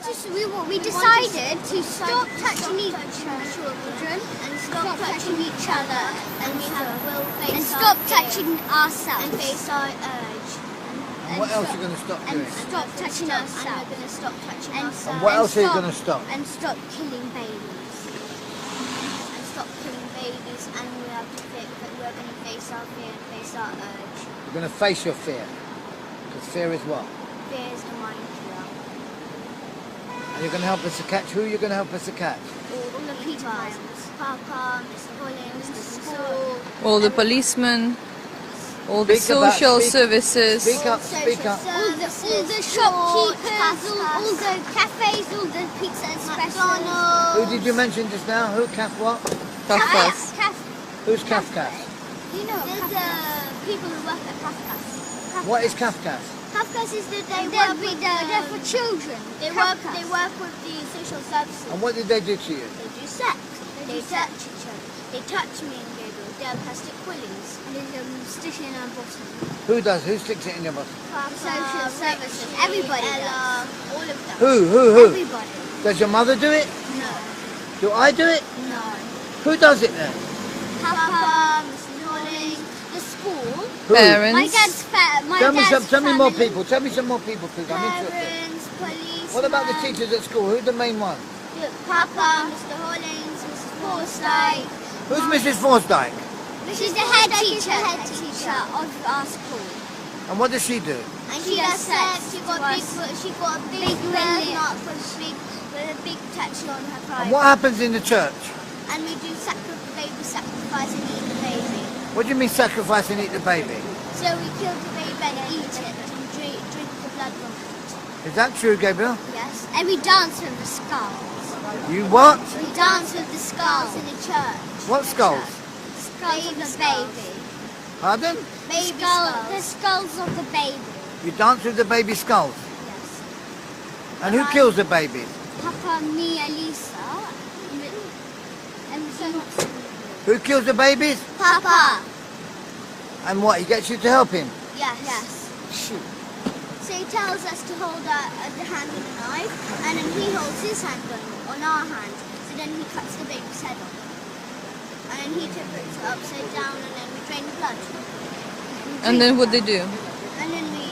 We decided to stop touching each children and stop touching each other and stop touching ourselves and face our urge. And what else are you going to stop doing? and stop touching ourselves. And we're going to stop touching ourselves. And what else are you going to stop? And stop killing babies. And stop killing babies, and we're going to face our fear and face our urge. You're going to face your fear. Because fear is what? Fear is the mind killer. And you're going to help us to catch who? You're going to help us to catch? All the people. Papa, Mr. Hollins, Mr. School. All the policemen, all the Speak up, social services. Speak up, speak up. All the shopkeepers, all the cafes, all the pizza espresso. Who did you mention just now? Who? Caf what? Kafkas. Who's Kafkas? You know, There's the people who work at Kafkas. What is Kafkas? Kafkas is that they're for children. They work with the social services. And what did they do to you? They do sex. They touch each other. They touch me and Gabriel. They have plastic willies. They stick in our bottom. Who does? Who sticks it in your bottom? Social services. Everybody Ella, does. all of them. Who? Everybody. Does your mother do it? No. Do I do it? No. Who does it then? Papa, Mrs. Hollins, the school, Who? Parents. My dad's Tell me more family. people. Tell me some more people, please. I'm interested. parents, police. What about the teachers at school? Who's the main one? Papa, Mr. Hollins, Mrs. Forsyth. Who's Mrs. Forsdyke? She's the head teacher of our school. And what does she do? And she does sex. She got a big birthmark with a big tattoo on her And private. what happens in the church? And we do baby sacrifice and eat the baby. What do you mean sacrifice and eat the baby? So we kill the baby and eat it and drink the blood from it. Is that true, Gabriel? Yes. And we dance with the skulls. You what? We dance with the skulls in the church. What skulls? Skulls of the baby. Pardon? Baby The skulls. skulls of the baby. You dance with the baby skulls. Yes. And who kills the babies? Papa, me, Elisa. And Who kills the babies? Papa. And what? He gets you to help him? Yes. Shoot. So he tells us to hold the hand with a knife, and then he holds his hand on our hand. So then he cuts the baby's head off. And then he puts it upside down, and then we drain the blood. And then what they do? And then we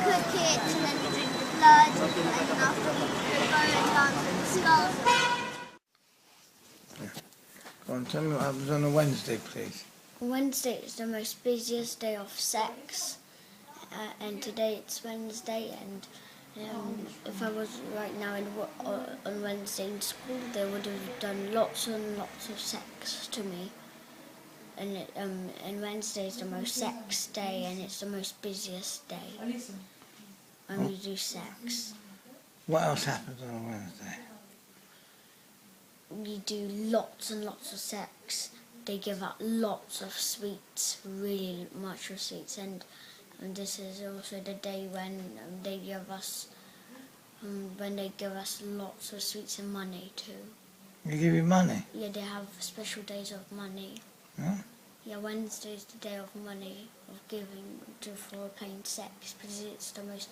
cook it, and then we drink the blood, and then after we go and dance with the skulls. Go on, tell me what happens on a Wednesday, please. Wednesday is the most busiest day of sex. And today it's Wednesday, and if I was right now on Wednesday in school, they would have done lots and lots of sex to me. And Wednesday is the most sex day, and it's the most busiest day. And we do sex. What else happens on a Wednesday? We do lots and lots of sex. They give out lots of sweets, really much of sweets, and this is also the day when they give us lots of sweets and money too. They give you money? Yeah, they have special days of money. Huh? Yeah, Wednesday is the day of money, of giving for paying sex, because it's the most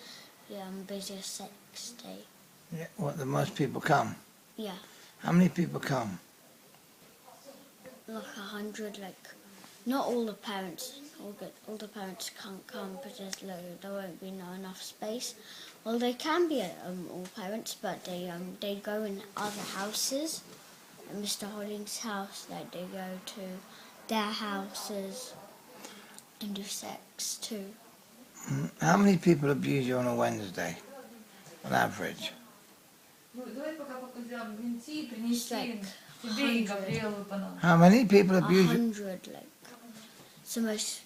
busiest sex day. Yeah. What, the most people come? Yeah, How many people come? like 100. Like, not all the parents. All the parents can't come because there won't be enough space. Well, they can be all parents, but they go in other houses. At Mr. Hollings' house, like they go to their houses and do sex too. How many people abuse you on a Wednesday, on average? It's like 100. How many people abuse you? 100, like. So most.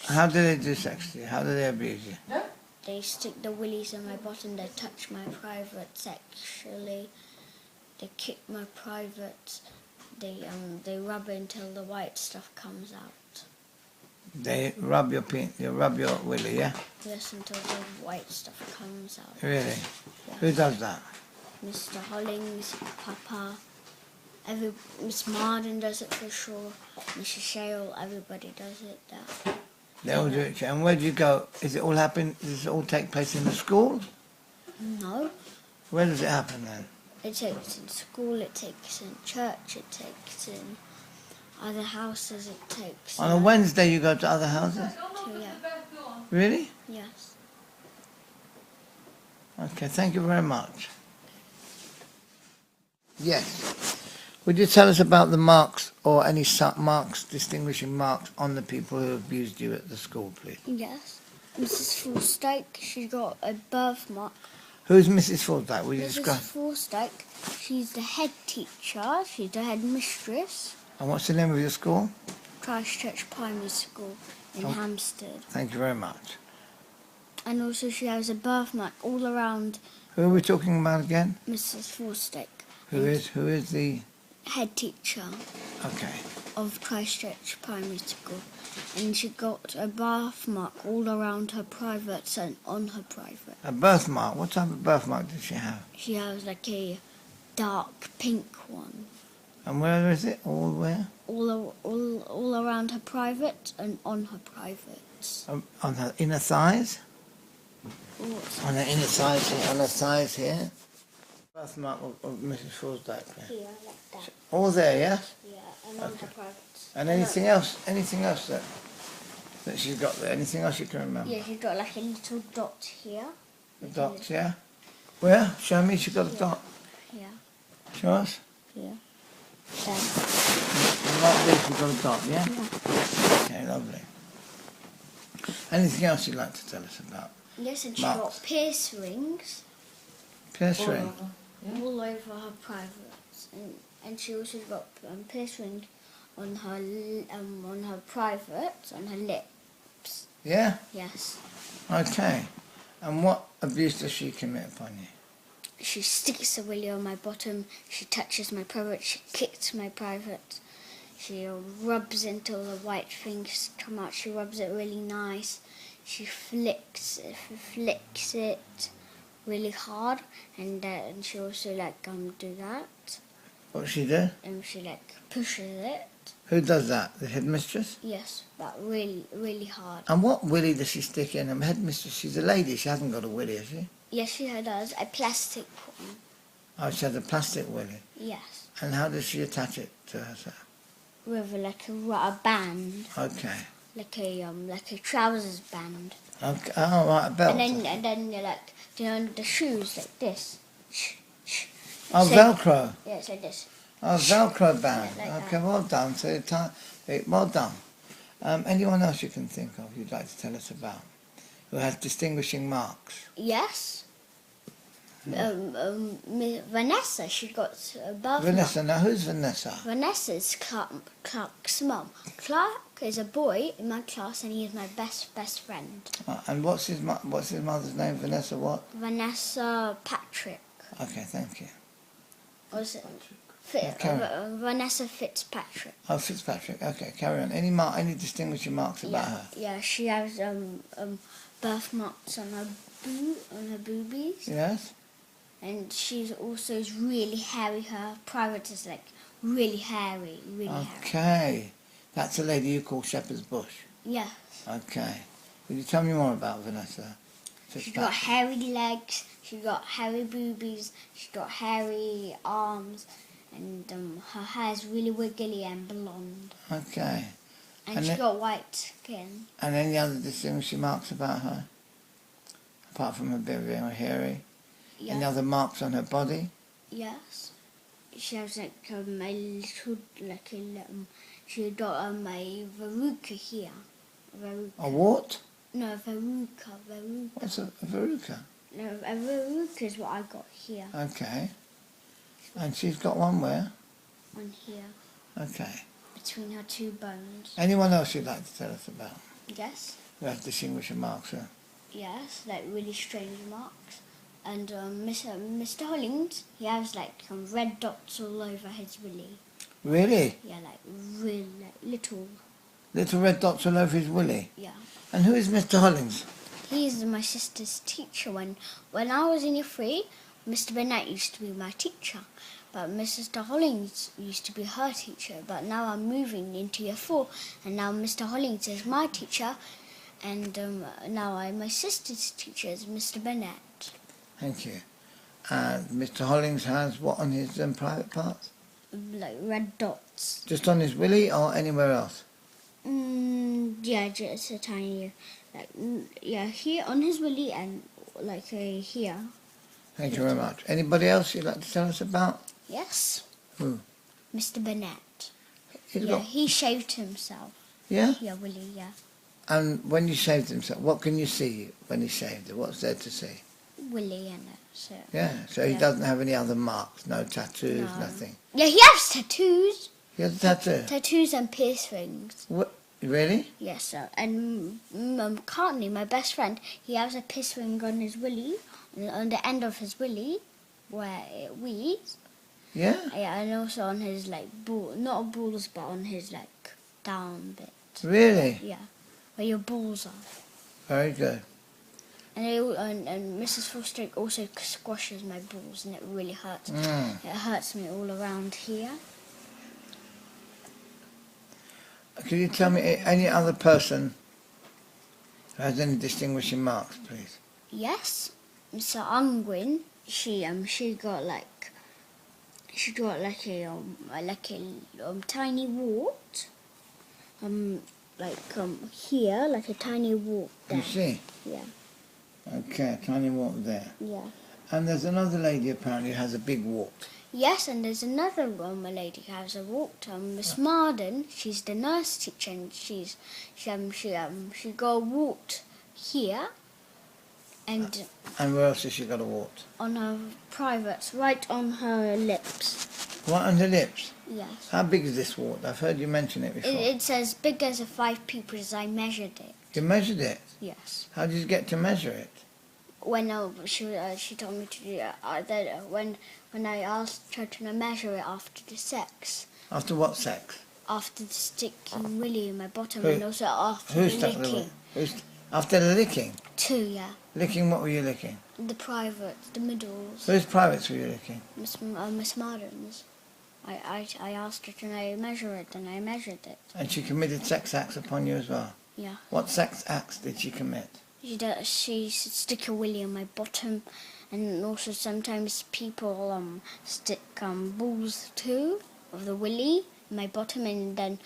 How do they do sex to you? How do they abuse you? They stick the willies in my bottom, they touch my private sexually, they kick my private, they rub it until the white stuff comes out. They rub your willy, yeah? Yes, until the white stuff comes out. Really? Yeah. Who does that? Mr. Hollings, Papa, Miss Marden does it for sure, Mrs. Shale, everybody does it there. They all do it. And where do you go? Is it all happen? Does it all take place in the school? No, Where does it happen then? It takes in school, it takes in church, it takes in other houses, it takes On a Wednesday you go to other houses? yeah. Really? Yes. Okay, thank you very much. Yes. Would you tell us about the marks or any marks, distinguishing marks on the people who abused you at the school, please? Yes. Mrs. Forstake, she got a birthmark. Who's Mrs. Fordyke? Will you Mrs. describe? Forstake, she's the head teacher, she's the head mistress, And what's the name of your school? Christchurch Primary School in Hampstead. Thank you very much. And also she has a birthmark all around Who are we talking about again? Mrs. Forstake. Who is the... Head teacher Okay. of Christchurch Primary School. And she got a birthmark all around her privates and on her private. A birthmark. What type of birthmark did she have? She has like a dark pink one. And where is it? All where? All around her private and on her privates. On her inner thighs? What's On her inner thighs here? On her thighs here? Birthmark of Mrs. Fordyke there. here, like that. All there, yes? Yeah, and on her privates. And anything else? Anything else that she's got there? Anything else you can remember? Yeah, she's got like a little dot here. The dots, yeah? Where? Show me. She's got a dot. Yeah, Show us. yeah. Then, Like this, you've got a dot, yeah? Okay, lovely. Anything else you'd like to tell us about? yes, and she Marks. got pierce rings Pierce ring. all over her privates, and she also got pierce rings on her privates, on her lips. Yeah? Yes. Okay. And what abuse does she commit upon you? She sticks a willy on my bottom, she touches my private, she kicks my private, she rubs until the white things come out, she rubs it really nice, she flicks it really hard, and she also do that, What she do? and she pushes it, Who does that? The headmistress? yes, but really, really hard. And what willy does she stick in? Her headmistress, she's a lady, she hasn't got a willy, has she? Yes, she does, a plastic one, Oh, she has a plastic willy. yes, And how does she attach it to herself? with a band, Okay. like a trousers band. Okay. Oh, right, a belt. And then the shoes like this. Oh, So- Velcro. Yeah, it's like this. Oh, Velcro band. Yeah, like Okay, well done. So, well done. Anyone else you can think of you'd like to tell us about who has distinguishing marks? Yes. Vanessa, she got a birthmark. Vanessa, now who's Vanessa? Vanessa's Clark's mum. Clark is a boy in my class, and he is my best friend. And what's his mother's name? Vanessa what? Vanessa Patrick. Okay, thank you. Was it? carry Vanessa Fitzpatrick. Oh, Fitzpatrick. Okay, carry on. Any distinguishing marks about her? Yeah, she has birthmarks on her boobies. Yes. And she's also really hairy. Her private is really hairy, really hairy. Okay. That's a lady you call Shepherd's Bush. Yes. Okay. Will you tell me more about Vanessa? She's got hairy legs, she's got hairy boobies, she's got hairy arms, and her hair is really wiggly and blonde. Okay. And she's got white skin. And any other distinguishing marks about her? Apart from her being very hairy? Yeah. Any other marks on her body? Yes. She has she got a verruca here. Verruca. A what? No, verruca. What's a verruca? No, a verruca is what I got here. Okay. And she's got one where? On here. Okay. Between her two bones. Anyone else you'd like to tell us about? Yes. Who has distinguishing marks, huh? Yes, really strange marks. And Mr. Hollings, he has red dots all over his willy. Really? Yeah, really little. Little red dots all over his willy? Yeah. And who is Mr. Hollings? He's my sister's teacher. When I was in year 3, Mr. Bennett used to be my teacher. But Mr. Hollings used to be her teacher. But now I'm moving into year 4, and now Mr. Hollings is my teacher. And now my sister's teacher is Mr. Bennett. Thank you. And Mr. Hollings has what on his private parts? Like red dots. Just on his willy or anywhere else? Yeah, just a tiny, like, yeah, here on his willy and like here. Thank you very much. Anybody else you'd like to tell us about? Yes. Who? Mr. Burnett. He's Yeah, got, he shaved himself. yeah? Yeah, willy, yeah. And when you shaved himself, what can you see when he shaved it? What's there to see? Willy and it. So. Yeah, so he Yeah. doesn't have any other marks, no tattoos, No. nothing. Yeah, he has tattoos. He has a tattoo? Tattoos and piercings. What? Really? Yes, sir. And Cartney, my best friend, he has a piercing on his willy, on the end of his willy, where it weeds. Yeah? Yeah, and also on his like ball, not balls, but on his like down bit. Really? Yeah, where your balls are. Very good. And and Mrs. Foster also squashes my balls, and it really hurts. Mm. It hurts me all around here. Can you tell me any other person who has any distinguishing marks, please? Yes, Mr. Unwin, she got like a tiny wart, here, like a tiny wart there. You see? Yeah, Okay, a tiny wart there. yeah. And there's another lady apparently who has a big wart. Yes, and there's another lady who has a wart. Miss Marden, she's the nurse teacher, and she got a wart here, and And where else has she got a wart? on her privates, right on her lips. Right on her lips. Yes. How big is this wart? I've heard you mention it before. It's as big as a 5 people as I measured it. You measured it? Yes. How did you get to measure it? When she told me to do that, when I asked her to measure it after the sex, After what sex? after the sticking willy in my bottom, Who- and also after Who the stuck the licking. After the licking? 2, yeah. Licking, what were you licking? The privates, the middles, Whose privates were you licking? Miss Marden's. I asked her to measure it, and I measured it. And she committed sex acts upon you as well? Yeah. What sex acts did she commit? She stick a willy in my bottom, and also sometimes people stick balls too of the willy in my bottom, and then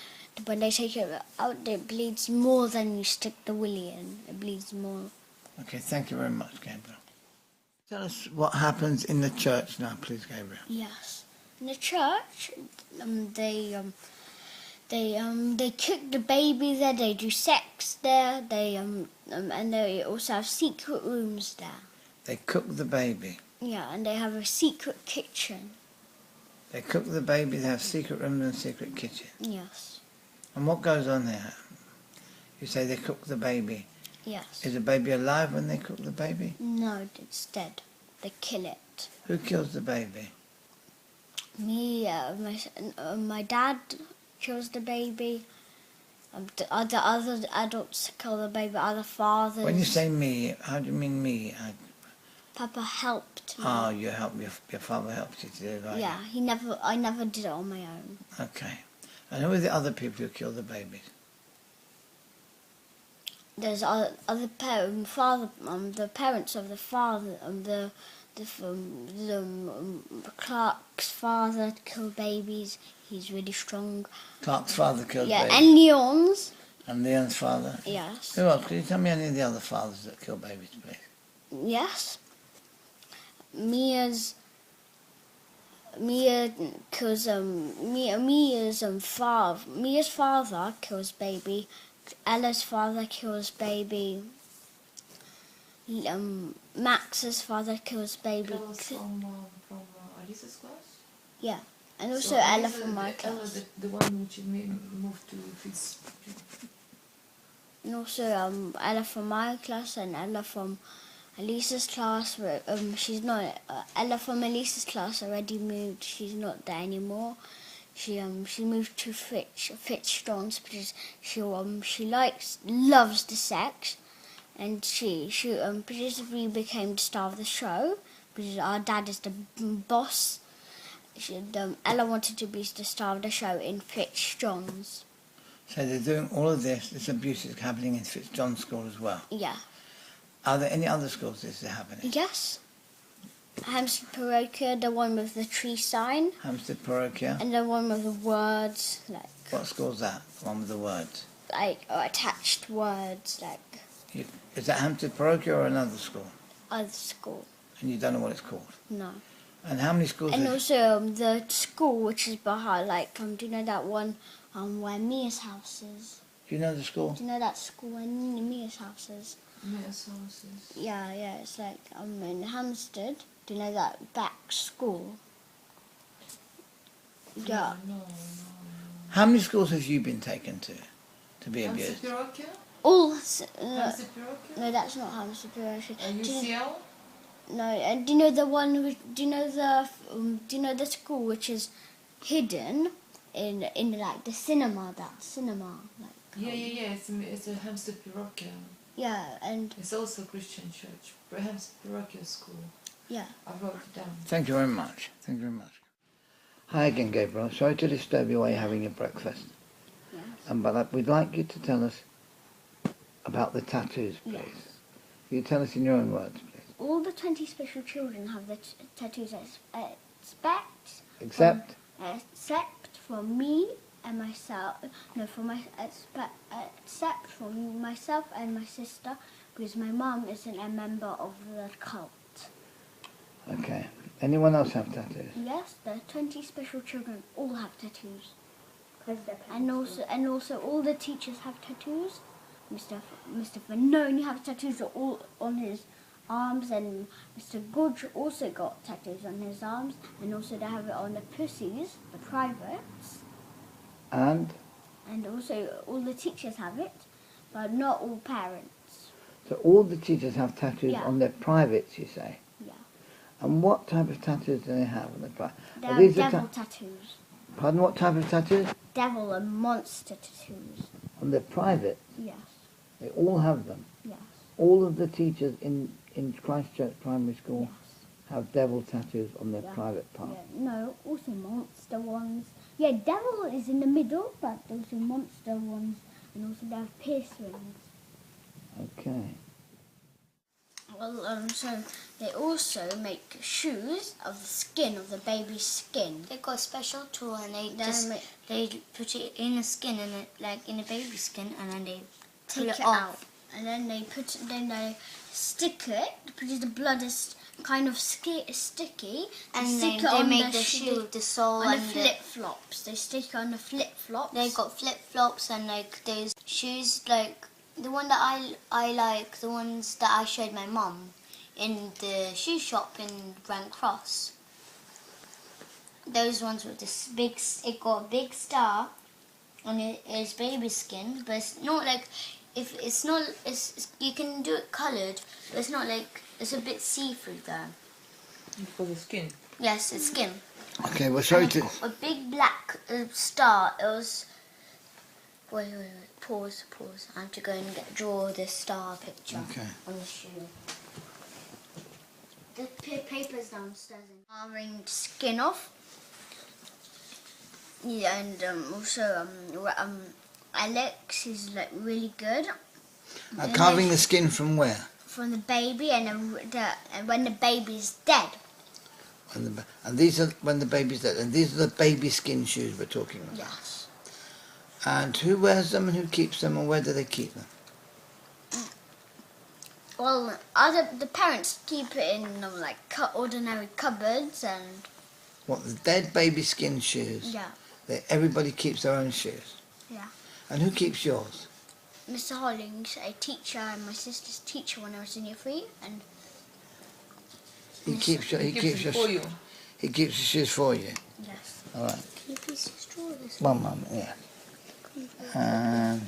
when they take it out, it bleeds more than you stick the willy in. It bleeds more. Okay, thank you very much, Gabriel. Tell us what happens in the church now, please, Gabriel. Yes, in the church, they cook the baby there. They do sex there. And they also have secret rooms there. They cook the baby. Yeah, and they have a secret kitchen. They cook the baby, they have secret rooms and secret kitchen. Yes. And what goes on there? You say they cook the baby. Yes. Is the baby alive when they cook the baby? No, it's dead. They kill it. Who kills the baby? Me, my dad kills the baby. The other adults kill the baby. Other fathers. When you say me, how do you mean me? Papa helped me. Oh, you help your father helped you to do it, right? Yeah, I never did it on my own. Okay. And who are the other people who kill the babies? There's other the parents of the father, Clark's father killed babies. He's really strong. Clark's father killed Yeah, babies. and Leon's. And Leon's father? Yes. Who else? Could you tell me any of the other fathers that kill babies, please? Yes. Mia's father kills baby. Ella's father kills baby. Max's father kills baby. That was from Alice's class? Yeah, and also So Ella Alice- from my Ella, class. the one which moved to Fitz. And also Ella from my class and Ella from Elisa's class. She's not. Ella from Elisa's class already moved. She's not there anymore. She moved to Fitzjohn's because she loves the sex, and she basically became the star of the show because our dad is the boss. Ella wanted to be the star of the show in Fitzjohn's. So they're doing all of this abuse is happening in Fitzjohn's school as well. Yeah. Are there any other schools this is happening? Yes. Hampstead Parochia, the one with the tree sign, Hampstead Parochia. and the one with the words, What school's that? The one with the words. or attached words, Is that Hampstead Parochia or another school? other school. And you don't know what it's called? No. And how many schools? And also the school which is behind, do you know that one where Mia's house is? Do you know the school? Do you know that school where Mia's house is? Yes, houses. Yeah, it's in Hampstead. Do you know that back school? Yeah. No. How many schools have you been taken to be abused? Hampstead Parochia? All. Hampstead Parochia? No, that's not Hampstead Parochia. UCL? No, and do you know the one? Do you know the school which is hidden in the cinema? That cinema, Yeah. It's a Hampstead Parochia. Yeah, and It's also a Christian church. Hampstead Parochia School. yeah. I wrote it down. Thank you very much. Thank you very much. Hi again, Gabriel. Sorry to disturb you while you're having your breakfast. Yes. But we'd like you to tell us about the tattoos, please. Yes. Can you tell us in your own words, please? All the 20 special children have the tattoos Except? except for me and myself. No, except for myself and my sister, because my mum isn't a member of the cult. Okay. Anyone else have tattoos? Yes, the 20 special children all have tattoos. And also all the teachers have tattoos. Mr. Fanoni have tattoos all on his arms, and Mr. Gudge also got tattoos on his arms, and also they have it on the pussies, the privates. And? And also all the teachers have it, but not all parents. So all the teachers have tattoos Yeah. on their privates, you say? Yeah. And what type of tattoos do they have on their privates? They have devil tattoos. Pardon, what type of tattoos? Devil and monster tattoos. On their private? Yes. They all have them? Yes. All of the teachers in Christchurch Primary School Yes. have devil tattoos on their Yeah. private part? Yeah. No, also monster ones. Yeah, devil is in the middle, but also monster ones, and also they have piercings. Okay. Well, so they also make shoes of the skin of the baby's skin. They got a special tool and Then they put it in the skin and in a baby skin, and then they take pull it it off. out, and then they stick it because the blood is kind of sticky. And stick they it on make the shoe with the sole on the and flip flops. They stick it on the flip flops. they got flip flops and those shoes the one that I like, the ones that I showed my mum in the shoe shop in Grand Cross. Those ones with this it got a big star on its baby skin, but it's not you can do it coloured, but it's not it's a bit see-through there. For the skin. Yes, it's skin. Okay, well, sorry to... A big black star. It was. Wait. Pause. I have to go and draw the star picture Okay. on the shoe. The paper's downstairs. Carving skin off. Yeah, and also Alex is really good. carving the skin from where? From the baby, and when the baby's dead. And these are when the baby's dead. And these are the baby skin shoes we're talking about. Yes. And who wears them and who keeps them, and where do they keep them? Well, the parents keep it in ordinary cupboards, and What, the dead baby skin shoes? yeah. Everybody keeps their own shoes. Yeah. And who keeps yours? Mr. Hollings, a teacher and my sister's teacher when I was in year 3, and He keeps your for you. He keeps the shoes for you. yes. All right. Can you please just draw this? One moment, yeah. And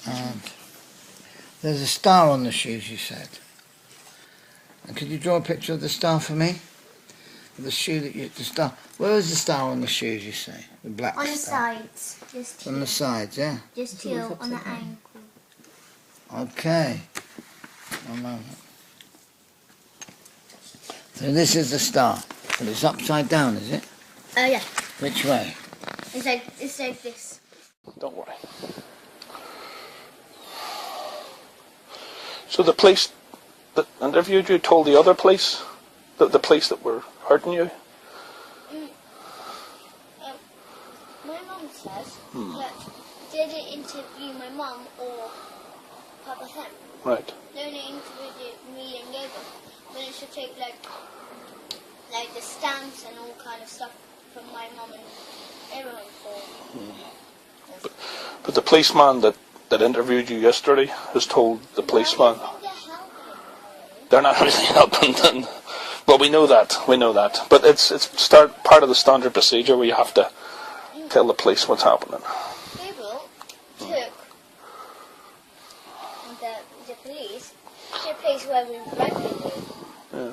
and there's a star on the shoes, you said. And could you draw a picture of the star for me? The shoe the star. Where is the star on the shoes, you say? The black On the star. sides, just On here. the sides, yeah. Just here on the ankle. Okay. One moment. So this is the star, but it's upside down, is it? Yeah. Which way? It's like this. Don't worry. So the police that interviewed you told the other police, the police that were hurting you? My mum says that they didn't interview my mum or Papa Hem. Right. They only interviewed me and Gabriel. But it should take like the stamps and all kind of stuff from my mum and everyone for. But the policeman that interviewed you yesterday has told the policeman I think they're helping. they're not really helping them. Well, we know that. But it's part of the standard procedure where you have to tell the police what's happening. Gabriel took the police to a place where we regularly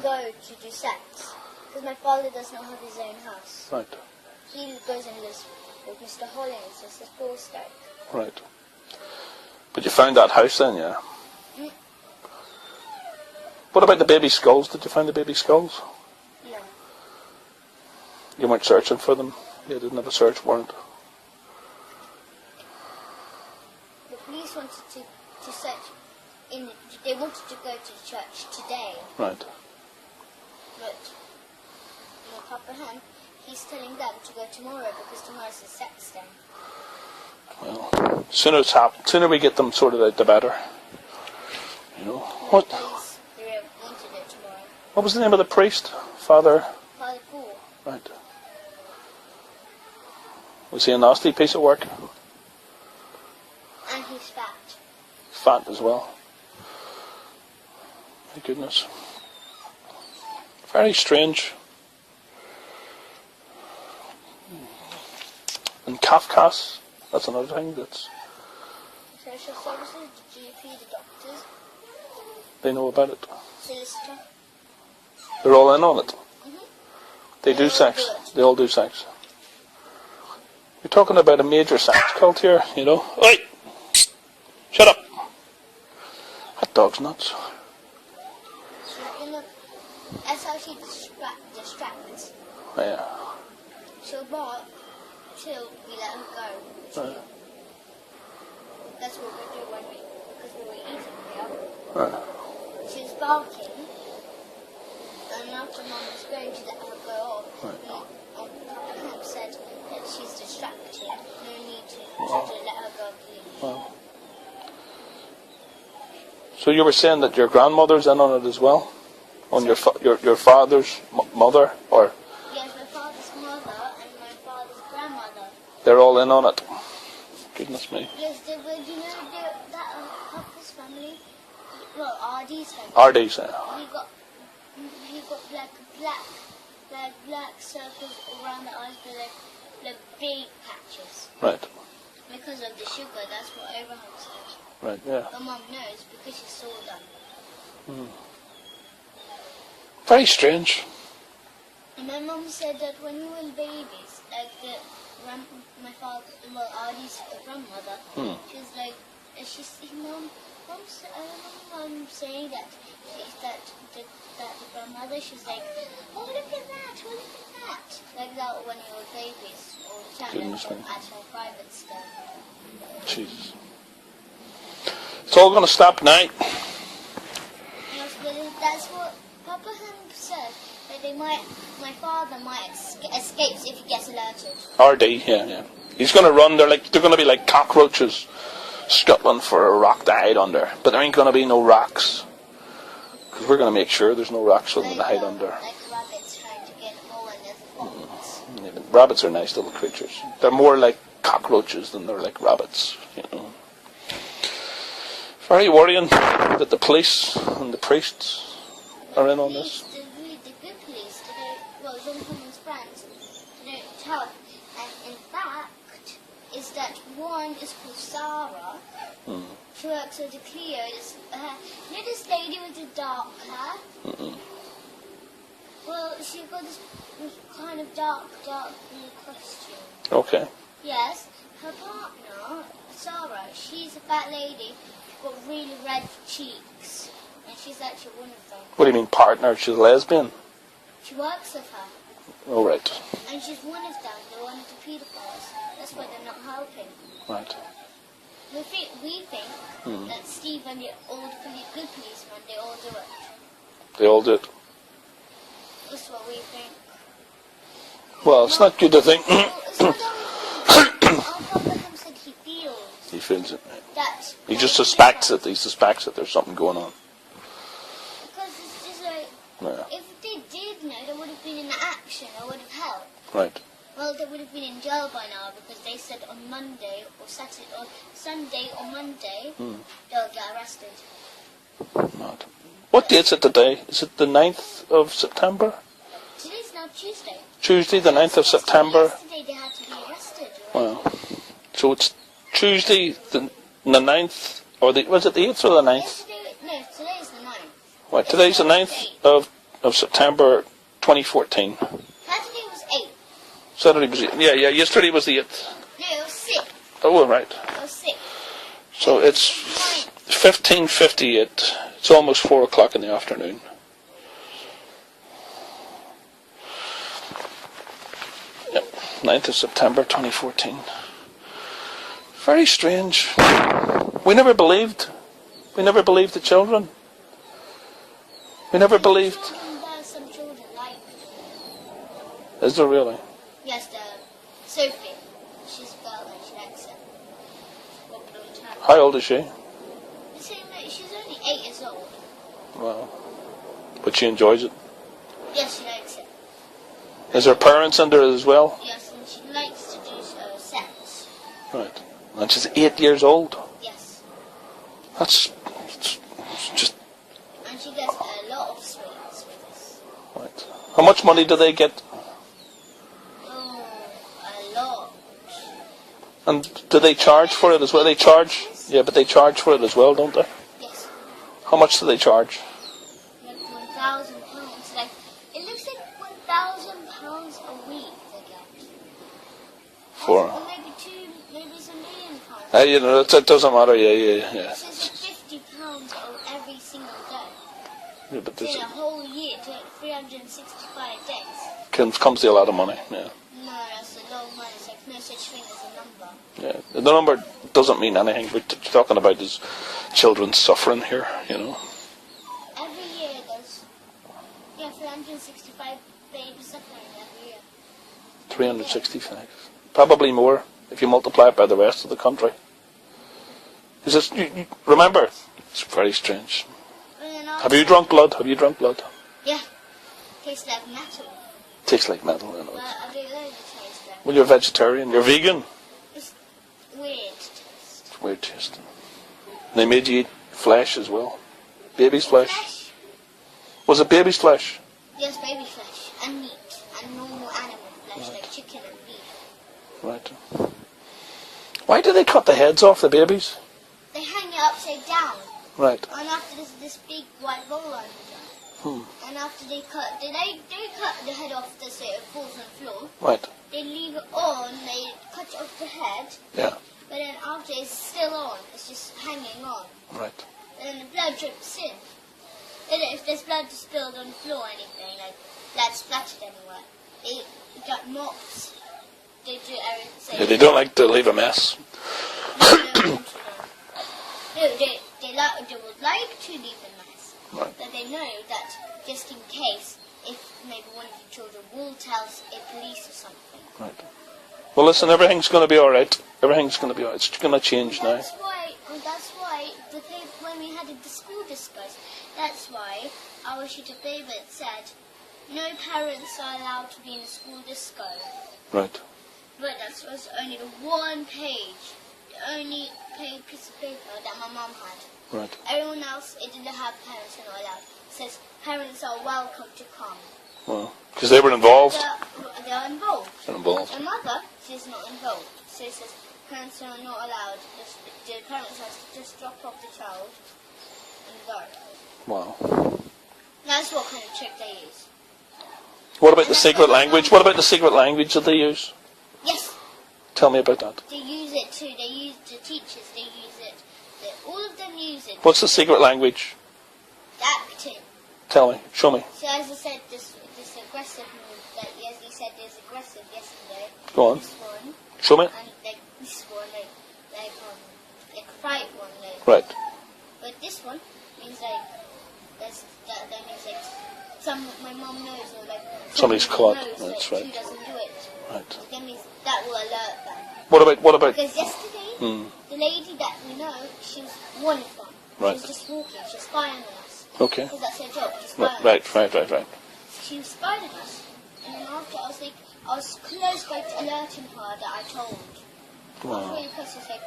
go to do sex. Because my father does not have his own house. Right. He goes and lives with Mr. Hollins, it's a school stake. Right. But you found that house then, yeah? Mm. What about the baby skulls? Did you find the baby skulls? No. You weren't searching for them? You didn't have a search warrant? The police wanted to search they wanted to go to church today, Right. but my Papa Hen, he's telling them to go tomorrow because tomorrow's the sex day. Well, sooner we get them sorted out, the better. You know. What? The police, they wanted it tomorrow. What was the name of the priest? Father? Father Paul. Right. Was he a nasty piece of work? And he's fat. Fat as well. My goodness. Very strange. And Kafkas, that's another thing that's... Social services, the GP, the doctors, They know about it. solicitor. They're all in on it. Mhm. They They do all sex. do it. They all do sex. You're talking about a major sex cult here, you know. Oi! Shut up! That dog's nuts. That's how she distracts. Yeah. She'll bark till we let her go. Right. That's what we do because we were eating here. Right. She was barking, and after Mum was going to let her go off, Right. Papa Camp said that she's distracted. No need to let her go, please. Well. So you were saying that your grandmother's in on it as well? On your father's mother? Or Yes, my father's mother and my father's grandmother. they're all in on it? Goodness me. Yes, they were, you know, that Papa's family, well, RD's family. RD's there. He got black circles around the eyes with like big patches. Right. Because of the sugar, that's what Abraham said. Right, yeah. But Mum knows because she saw them. Very strange. And my mum said that when we were babies, like my father, well, Artie's grandmother, she was like, Mum saying that the grandmother, she's like, oh look at that, oh look at that, like that when we were babies, all the time Goodness me. at her private school. Jesus. It's all going to stop tonight. Yes, but that's what Papa Hank said. That my father might escape if he gets alerted. RD, yeah. He's going to run. They're going to be like cockroaches scuttling for a rock to hide under. But there ain't going to be no rocks. Because we're going to make sure there's no rocks for them to hide under. Like rabbits trying to get more in their pockets. Rabbits are nice little creatures. They're more like cockroaches than they're like rabbits, you know. Very worrying that the police and the priests are in on this. The good police, well, John Cummins' friends, they don't tell him. And in fact, is that one is called Sarah. She works at the Clio. You know this lady with the dark hair? Well, she got this kind of dark blue costume. Okay. Yes, her partner, Sarah, she's a fat lady. She's got really red cheeks. And she's actually one of them. What do you mean partner? She's a lesbian? She works with her. Oh, right. And she's one of them. They're one of the pedophiles. That's why they're not helping. Right. We think that Steve and the old good policeman, they all do it. They all did. That's what we think. Well, it's not good to think. It's not our Papa said he feels He feels it. that. He just suspects it. He suspects that there's something going on. Because it's just like, Yeah. if they did know, they would have been in action. They would have helped. Right. Well, they would have been in jail by now because they said on Monday or Saturday or Sunday or Monday they'll get arrested. Not. What date's it today? Is it the 9th of September? Today's now Tuesday. Tuesday, the 9th of September. Yesterday they had to be arrested. Right? Well, so it's Tuesday, the 9th, or was it the 8th or the 9th? Today's the 9th. Right, today's the 9th of September 2014. Saturday was 8. Saturday was 8th. Yeah, yesterday was the 8th. No, it was 6. Oh, right. It was 6. So it's 15:58. It's almost 4 o'clock in the afternoon. Yep, 9th of September 2014. Very strange. We never believed. We never believed the children. We never believed. Some children like. Is there really? Yes, Sophie. She's a girl and she likes it. How old is she? She's only 8 years old. Wow. But she enjoys it. Yes, she likes it. Is her parents under it as well? Yes, and she likes to do sex. Right. And she's 8 years old. Yes. That's just And she gets a lot of sweets with this. right. How much money do they get? Oh, a lot. And do they charge for it as well? They charge? Yeah, but they charge for it as well, don't they? Yes. How much do they charge? Like £1,000. Like, it looks like £1,000 a week they get. For? Or maybe maybe it's £1 million. You know, it doesn't matter. Yeah. It says like £50 every single day. Yeah, but In this a whole year, 365 days. comes to a lot of money. Yeah. No, that's a lot of money. It's like no such thing as a number. Yeah. The number doesn't mean anything. We're talking about is children suffering here. You know. Every year there's 365 babies suffering every year. 365. Probably more if you multiply it by the rest of the country. Is this, you remember? It's very strange. Have you drunk blood? Yeah. Tastes like metal. Tastes like metal. You know. But I don't know the taste like. Well, you're vegetarian. You're vegan. It's weird taste. It's weird taste. They made you eat flesh as well. Baby's flesh. Was it baby's flesh? Yes, baby flesh and meat and normal animal flesh like chicken and beef. Right. Why do they cut the heads off the babies? They hang it upside down. Right. And after this big white roll on it. And after they cut the head off so it falls on the floor. Right. They leave it on, they cut off the head. Yeah. But then after it's still on, it's just hanging on. Right. And then the blood drips in. And if there's blood spilled on the floor or anything, like blood splattered anywhere, they got mops. They do everything. Yeah, they don't like to leave a mess. No, they would like to leave a mess. Right. But they know that just in case, if maybe one of the children will tell a police or something. Right. Well, listen, everything's going to be all right. Everything's going to be all right. It's going to change now. That's why when we had the school discuss, that's why our tutor paper said no parents are allowed to be in the school disco. Right. But that was only the one page, the only piece of paper that my mum had. Right. Everyone else, it didn't have parents are not allowed. It says parents are welcome to come. Well, because they were involved. They're involved. They're involved. My mother, she's not involved. So it says parents are not allowed. The parents have to just drop off the child and go. Wow. That's what kind of trick they use. What about the secret language? What about the secret language that they use? Yes. Tell me about that. They use it too. They use the teachers. They use it. All of them use it. What's the secret language? Acting. Tell me. Show me. So as I said, this aggressive move. Like as he said, is aggressive yesterday. Go on. This one. Show me. And like this one, like a fight one, like. Right. But this one means like that means like my mom knows or like Somebody's someone caught. knows, That's like, right. who doesn't do it. Right. So that means that will alert them. What about? Because yesterday, the lady that we know, she was one of them. Right. She was just walking. She was spying on us. Okay. Because that's her job, to spy on us. Right. She was spying on us. And then after, I was close by alerting her that I told. Wow. After I was like,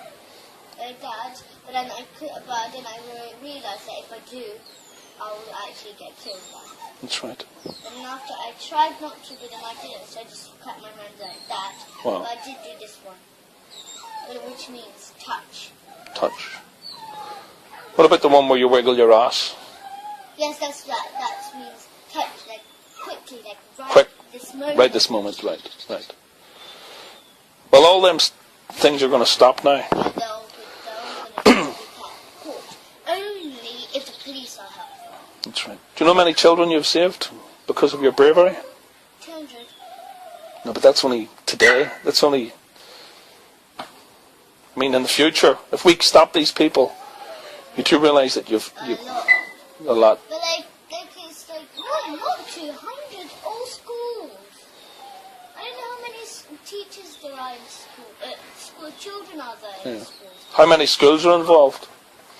Dad, but then I realised that if I do, I will actually get killed by it. That's right. And after I tried not to, but then I didn't, so I just cut my hand like that. Wow. But I did do this one, which means touch. Touch. What about the one where you wiggle your ass? Yes, that means touch, like quickly, like Quick. this moment. Right this moment. Right. Well, all them things are going to stop now. They're all going to be caught. Only if the police are helpful. That's right. Do you know how many children you've saved because of your bravery? 200. No, but that's only today. That's only... I mean, in the future, if we stop these people, you do realise that you've a lot. But it's like, no, not 200, all schools. I don't know how many teachers there are in school children are there in schools. How many schools are involved?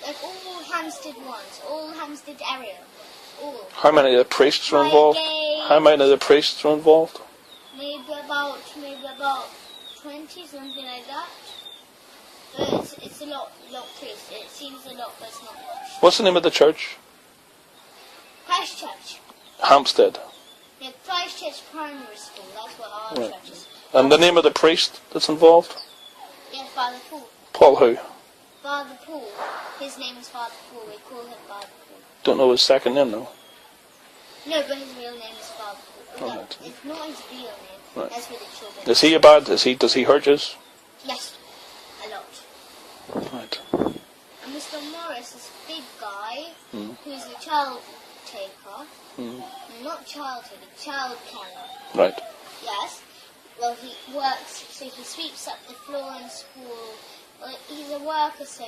Like all Hampstead ones, all Hampstead area, all. How many of the priests are involved? Highgate. How many of the priests are involved? Maybe about 20, something like that. But it's a lot priests. It seems a lot, but it's not much. What's the name of the church? Christchurch. Hampstead. Yeah, Christchurch Primary School. That's what our Right. church is. And the name of the priest that's involved? Yeah, Father Paul. Paul who? Father Paul. His name is Father Paul. We call him Father Paul. Don't know his second name though. No, but his real name is Father Paul. Right. It's not his real name. Right. That's for the children. Is he a bad? Does he hurt you? Yes, a lot. Right. And Mr. Morris is a big guy who's a child taker. Not childhood, a child carer. Right. Yes. Well, he works, so he sweeps up the floor in school. Well, he's a worker, so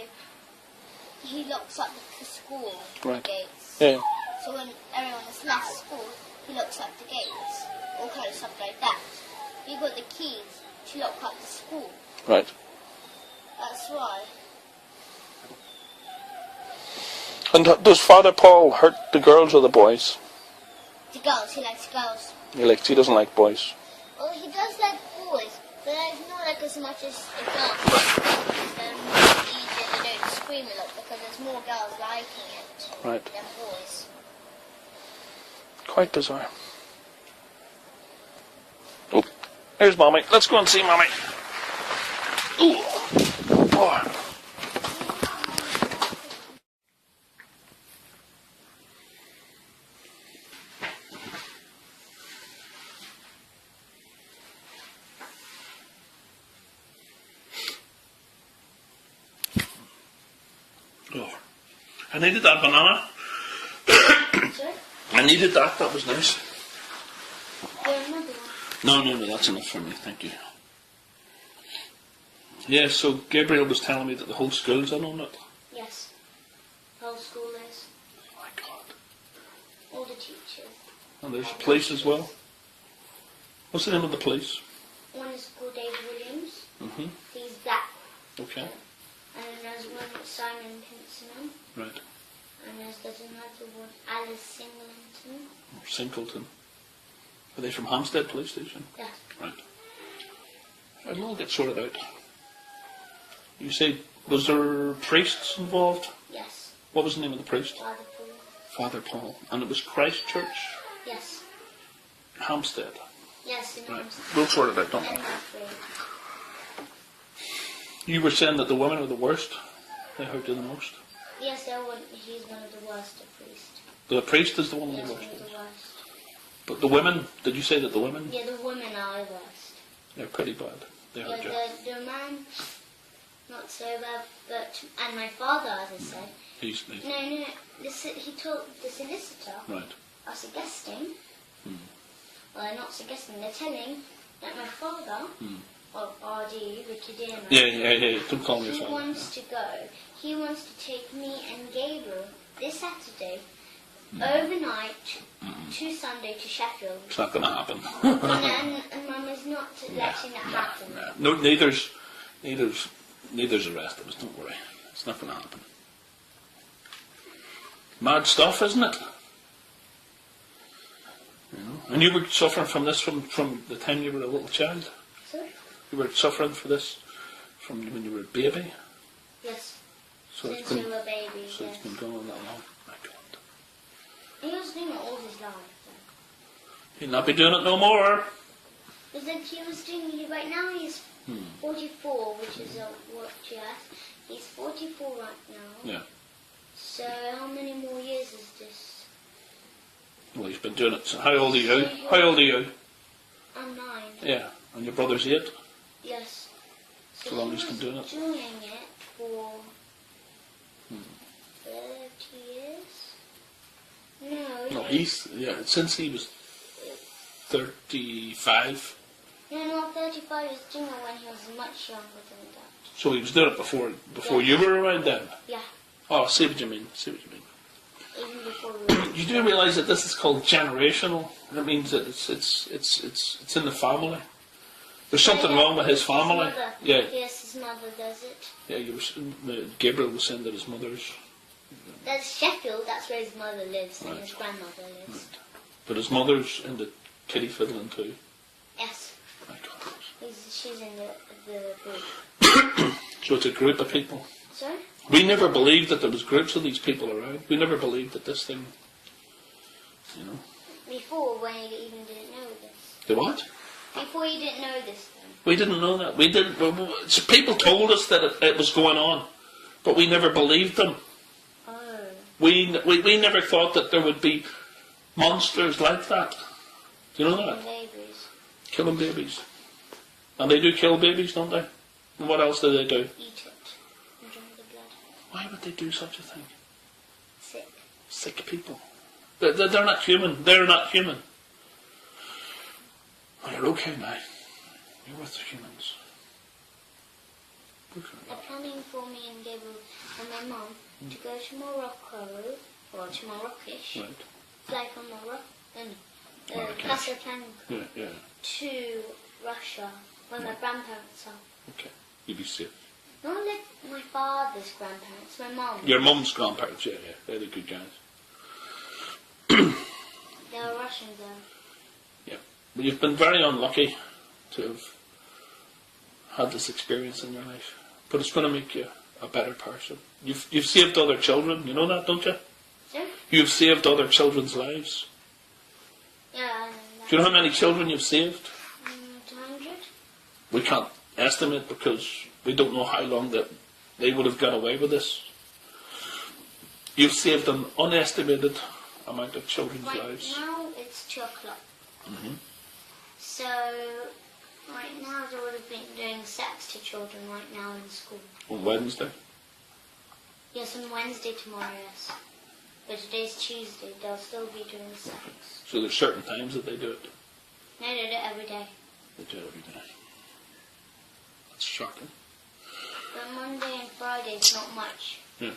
he locks up the school Right. gates. Yeah. So when everyone has left school, he locks up the gates. All kind of stuff like that. He got the keys to lock up the school. Right. That's why. And does Father Paul hurt the girls or the boys? The girls, he likes girls. He doesn't like boys. Well, he does like boys, but it's not like as much as the girls. They're more easier, they don't scream a lot because there's more girls liking it Right. than boys. Quite bizarre. Oh, here's Mommy. Let's go and see Mommy. Ooh. Oh. Oh. I needed that banana. Sorry? I needed that. That was nice. There's another one. No, that's enough for me. Thank you. Yeah, so Gabriel was telling me that the whole school's in on it. Yes. Whole school is. Oh my God. All the teachers. And there's police as well. What's the name of the police? One is called Dave Williams. Mm-hmm. He's black. Okay. And then there's one with Simon Pinson. Right. And there's another one, Alice Singleton. Singleton. Are they from Hampstead Police Station? Yes. Right. It'll all get sorted out. You say, was there priests involved? Yes. What was the name of the priest? Father Paul. Father Paul. And it was Christchurch, Yes. Hampstead. Yes, in Right. Hampstead. We'll sort it out, don't we? And Madrid. You were saying that the women are the worst. They hurt you the most. Yes, he's one of the worst at priest. The priest is the one of Yes, the one worst. of the worst. But the women, did you say that the women? Yeah, the women are the worst. They're pretty bad. They hurt you. Yeah, the man, not so bad, but, and my father, as I said, Easily. no, he told the solicitor, Right. us a guesting, Well, they're not suggesting, they're telling that my father, or RD, Richard Dearman, Yeah. Don't call me your he father. wants to go. He wants to take me and Gabriel this Saturday, overnight, to Sunday to Sheffield. It's not going to happen. and Mum is not letting that happen. No, neither's the rest of us. Don't worry. It's not going to happen. Mad stuff, isn't it? You know? And you were suffering from this from the time you were a little child? Sorry? You were suffering for this from when you were a baby? Yes. So Since it's been, we were babies, so yes. it's been going on that long. My God. He was doing it all his life. He'll not be doing it no more. But then he was doing it right now. He's 44, which is what you asked. He's 44 right now. Yeah. So how many more years is this? Well, he's been doing it. So how old are you? How old are you? I'm 9. Yeah. And your brother's 8? Yes. So long as he's been doing it. Doing it for 30 years? No, since he was 35. No, 35 he was doing it when he was much younger than that. So he was doing it before you were around then? Yeah, Oh, I see what you mean. even before we were. You do realise that this is called generational. That means that it's in the family. There's something wrong with his family. His mother. Yeah. Yes, his mother does it. Yeah, Gabriel was saying that his mother's, That's Sheffield, that's where his mother lives and Right. his grandmother lives. but his mother's into kitty fiddling too. Yes, My God. she's in the group. So it's a group of people. Sorry? We never believed that there was groups of these people around. We never believed that this thing, you know. Before, when you even didn't know this. The what? Before you didn't know this thing. We didn't know that. We didn't. People told us that it was going on, but we never believed them. Oh. We never thought that there would be monsters like that. Do you know that? Babies. Killing babies. And they do kill babies, don't they? And what else do they do? Eat it. And drink the blood. Why would they do such a thing? Sick. Sick people. They're not human. They're not human. Well, you're okay now. You're with the humans. They're planning for me and Gabriel and my mum to go to Morocco, or to Marrakesh, Right. fly from Morocco, Marrakesh. Casablanca Yeah. to Russia, where my grandparents are. Okay. You'll be safe. Not like my father's grandparents, my mum. Your mum's grandparents, yeah. They're the good guys. They're Russians though. Yeah. But you've been very unlucky to have had this experience in your life. But it's going to make you a better person. You've saved other children, you know that, don't you? Sir? You've saved other children's lives. Yeah, I know Do you know how many children you've saved? that. 200? We can't estimate because we don't know how long that they would have got away with this. You've saved an unestimated amount of children's Right lives. now it's 2 o'clock. So, right now they would have been doing sex to children right now in school. On Wednesday. Yes, on Wednesday tomorrow, yes. But today's Tuesday, they'll still be doing sex. So there's certain times that they do it. No, they do it every day. They do it every day. That's shocking. But Monday and Friday is not much. Yeah.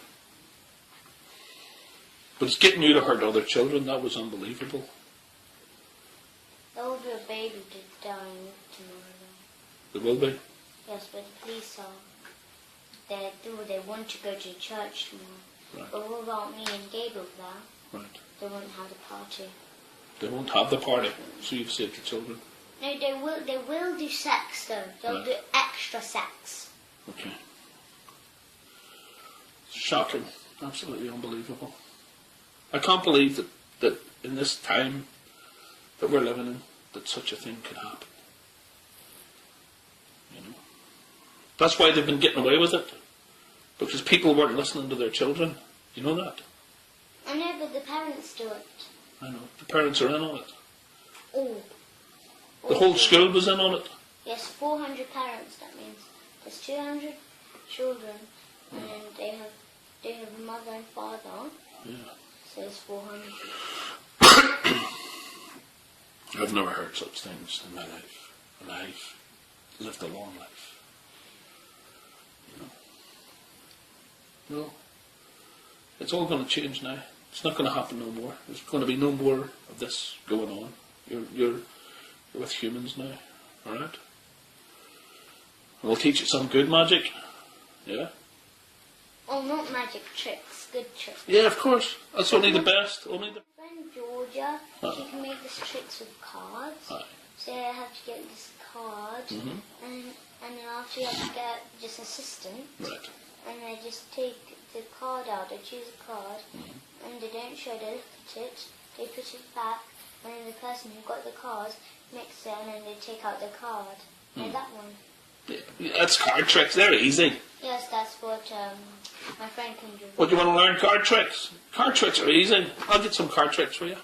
But it's getting you to hurt other children. That was unbelievable. There will be a baby dying tomorrow. There will be. Yes, but the police are. They want to go to church tomorrow. Right. But what about me and Gabriel there? Right. They won't have the party. They won't have the party, so you've saved the children. No, they will do sex though. They'll Right. do extra sex. Okay. Shocking. Absolutely unbelievable. I can't believe that in this time that we're living in, that such a thing could happen. You know? That's why they've been getting away with it. Because people weren't listening to their children. You know that? I know, but the parents do it. I know. The parents are in on it. Oh. The whole school was in on it. Yes, 400 parents. That means there's 200 children, and then they have a mother and father. Yeah. So it's 400. I've never heard such things in my life, and I've lived a long life. No, it's all going to change now. It's not going to happen no more. There's going to be no more of this going on. You're with humans now, all right? And we'll teach you some good magic. Yeah. Oh, not magic tricks, good tricks. Yeah, of course. That's only the best. Only the. My friend Georgia, she can make these tricks with cards. Aye. So I have to get this card, and then after you have to get just an assistant, Right. and I just take the card out. I choose a card, and they don't show. They look at it. They put it back, and then the person who got the card mix it, and then they take out the card. Like that one. Yeah, that's card tricks. They're easy. Yes, that's what my friend can do. What, you want to learn card tricks? Card tricks are easy. I'll get some card tricks for you.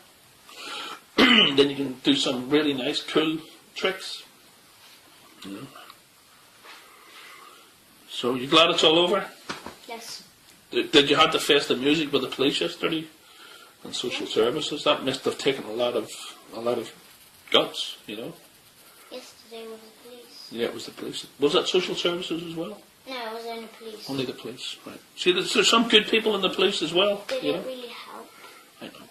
Then you can do some really nice, cool tricks. Yeah. So, you glad it's all over? Yes. Did you have to face the music with the police yesterday and social services? That must have taken a lot of guts, you know. Yesterday was the police. Yeah, it was the police. Was that social services as well? No, it was only police. Only the police, right. See, there's some good people in the police as well, They you didn't know. really help. I know.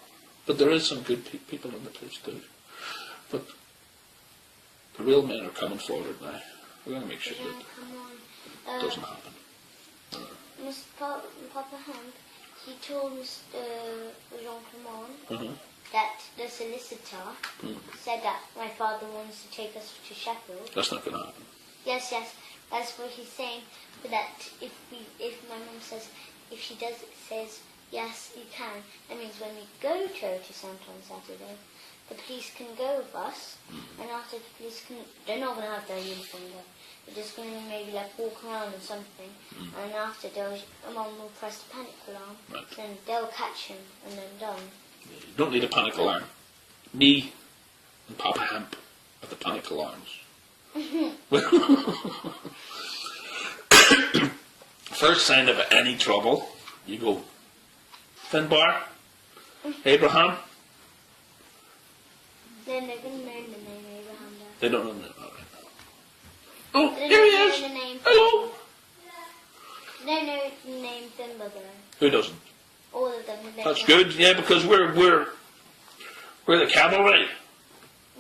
But there is some good people in the police too. But the real men are coming forward now. We're going to make sure Jean, that come on. doesn't happen. Mr. Papa Hank, he told Mr. Jean Clement that the solicitor said that my father wants to take us to Sheffield. That's not going to happen. Yes, that's what he's saying. But that if my mum says, if she says yes, you can. That means when we go to Otis Santa on Saturday, the police can go with us, and after the police can, they're not going to have their uniform though. They're just going to maybe like walk around or something, and after Mum will press the panic alarm, Right. then they'll catch him, and then done. You don't need a panic alarm. Me and Papa Hemp are the panic alarms. First sign of any trouble, you go, Finbar, Abraham. Then they're going to know the name Abraham there. They don't know that. All right. Oh, They here he don't is. know the name. Hello. They don't know the name Thimba though. Who doesn't? All of them. They That's know. good. Yeah, because we're the cavalry.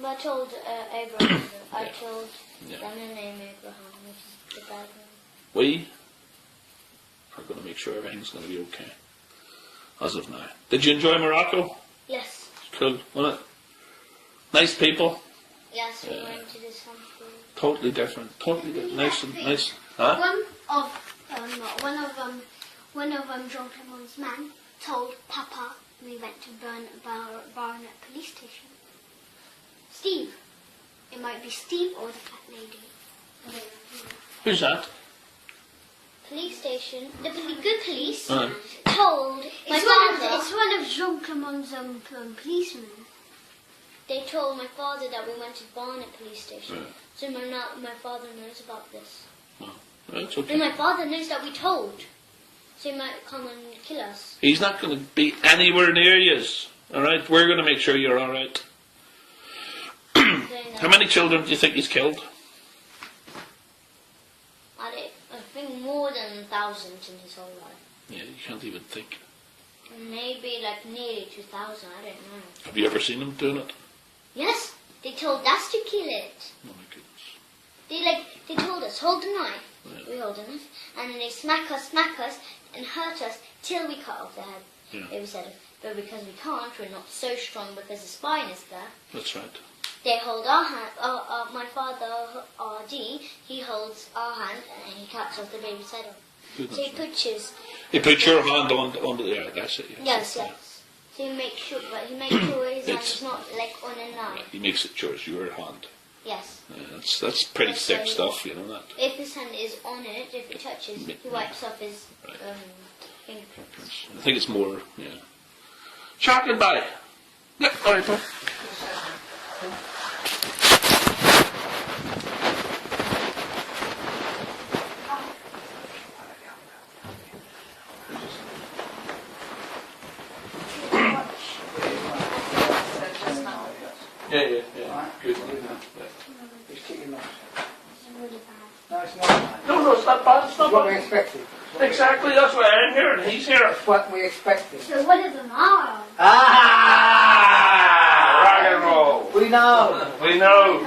But I told Abraham. I Yeah. told Yeah. them the name Abraham, which is the bad one. We are going to make sure everything's going to be okay. As of now. Did you enjoy Morocco? Yes. Cool, wasn't it? Nice people. Yes, we Yeah. went to this one. Totally different. Totally different. Nice and nice. Huh? One of Jean Clement's men told Papa we went to Barnet police station. Steve. It might be Steve or the fat lady. Who's that? Police station. The good police Huh? told my It's father. one of Jean Clement's policemen. They told my father that we went to Barnet police station. Right. So my father knows about this. Oh, that's And okay. my father knows that we told. So he might come and kill us. He's not going to be anywhere near you. All right? We're going to make sure you're all right. How many children do you think he's killed? I think more than 1,000 in his whole life. Yeah, you can't even think. Maybe like nearly 2,000. I don't know. Have you ever seen him doing it? Yes, they told us to kill it. Oh my goodness. They told us hold the knife. Yeah. We hold the knife, and then they smack us, and hurt us till we cut off the head. Yeah. They said, but because we can't, we're not so strong because the spine is there. That's right. They hold our hand. My father, R.D., he holds our hand, and he cuts off the baby's head off. Goodness So he me. puts He put your hand on the yeah, that's it. yes. So he makes sure, but he makes sure his hand It's- is not like on a Yeah, knife. he makes it yours, your hand. Yes. Yeah, that's pretty That's thick very stuff, you know that. If his hand is on it, if it touches, he wipes off his fingerprints. I think it's more, yeah. Chocolate bite. Yep, all right, Paul. Yeah. expected. Exactly, that's why I'm here and he's here. That's what we expected. So what is an arm? Ah! Rock and roll. We know. We know.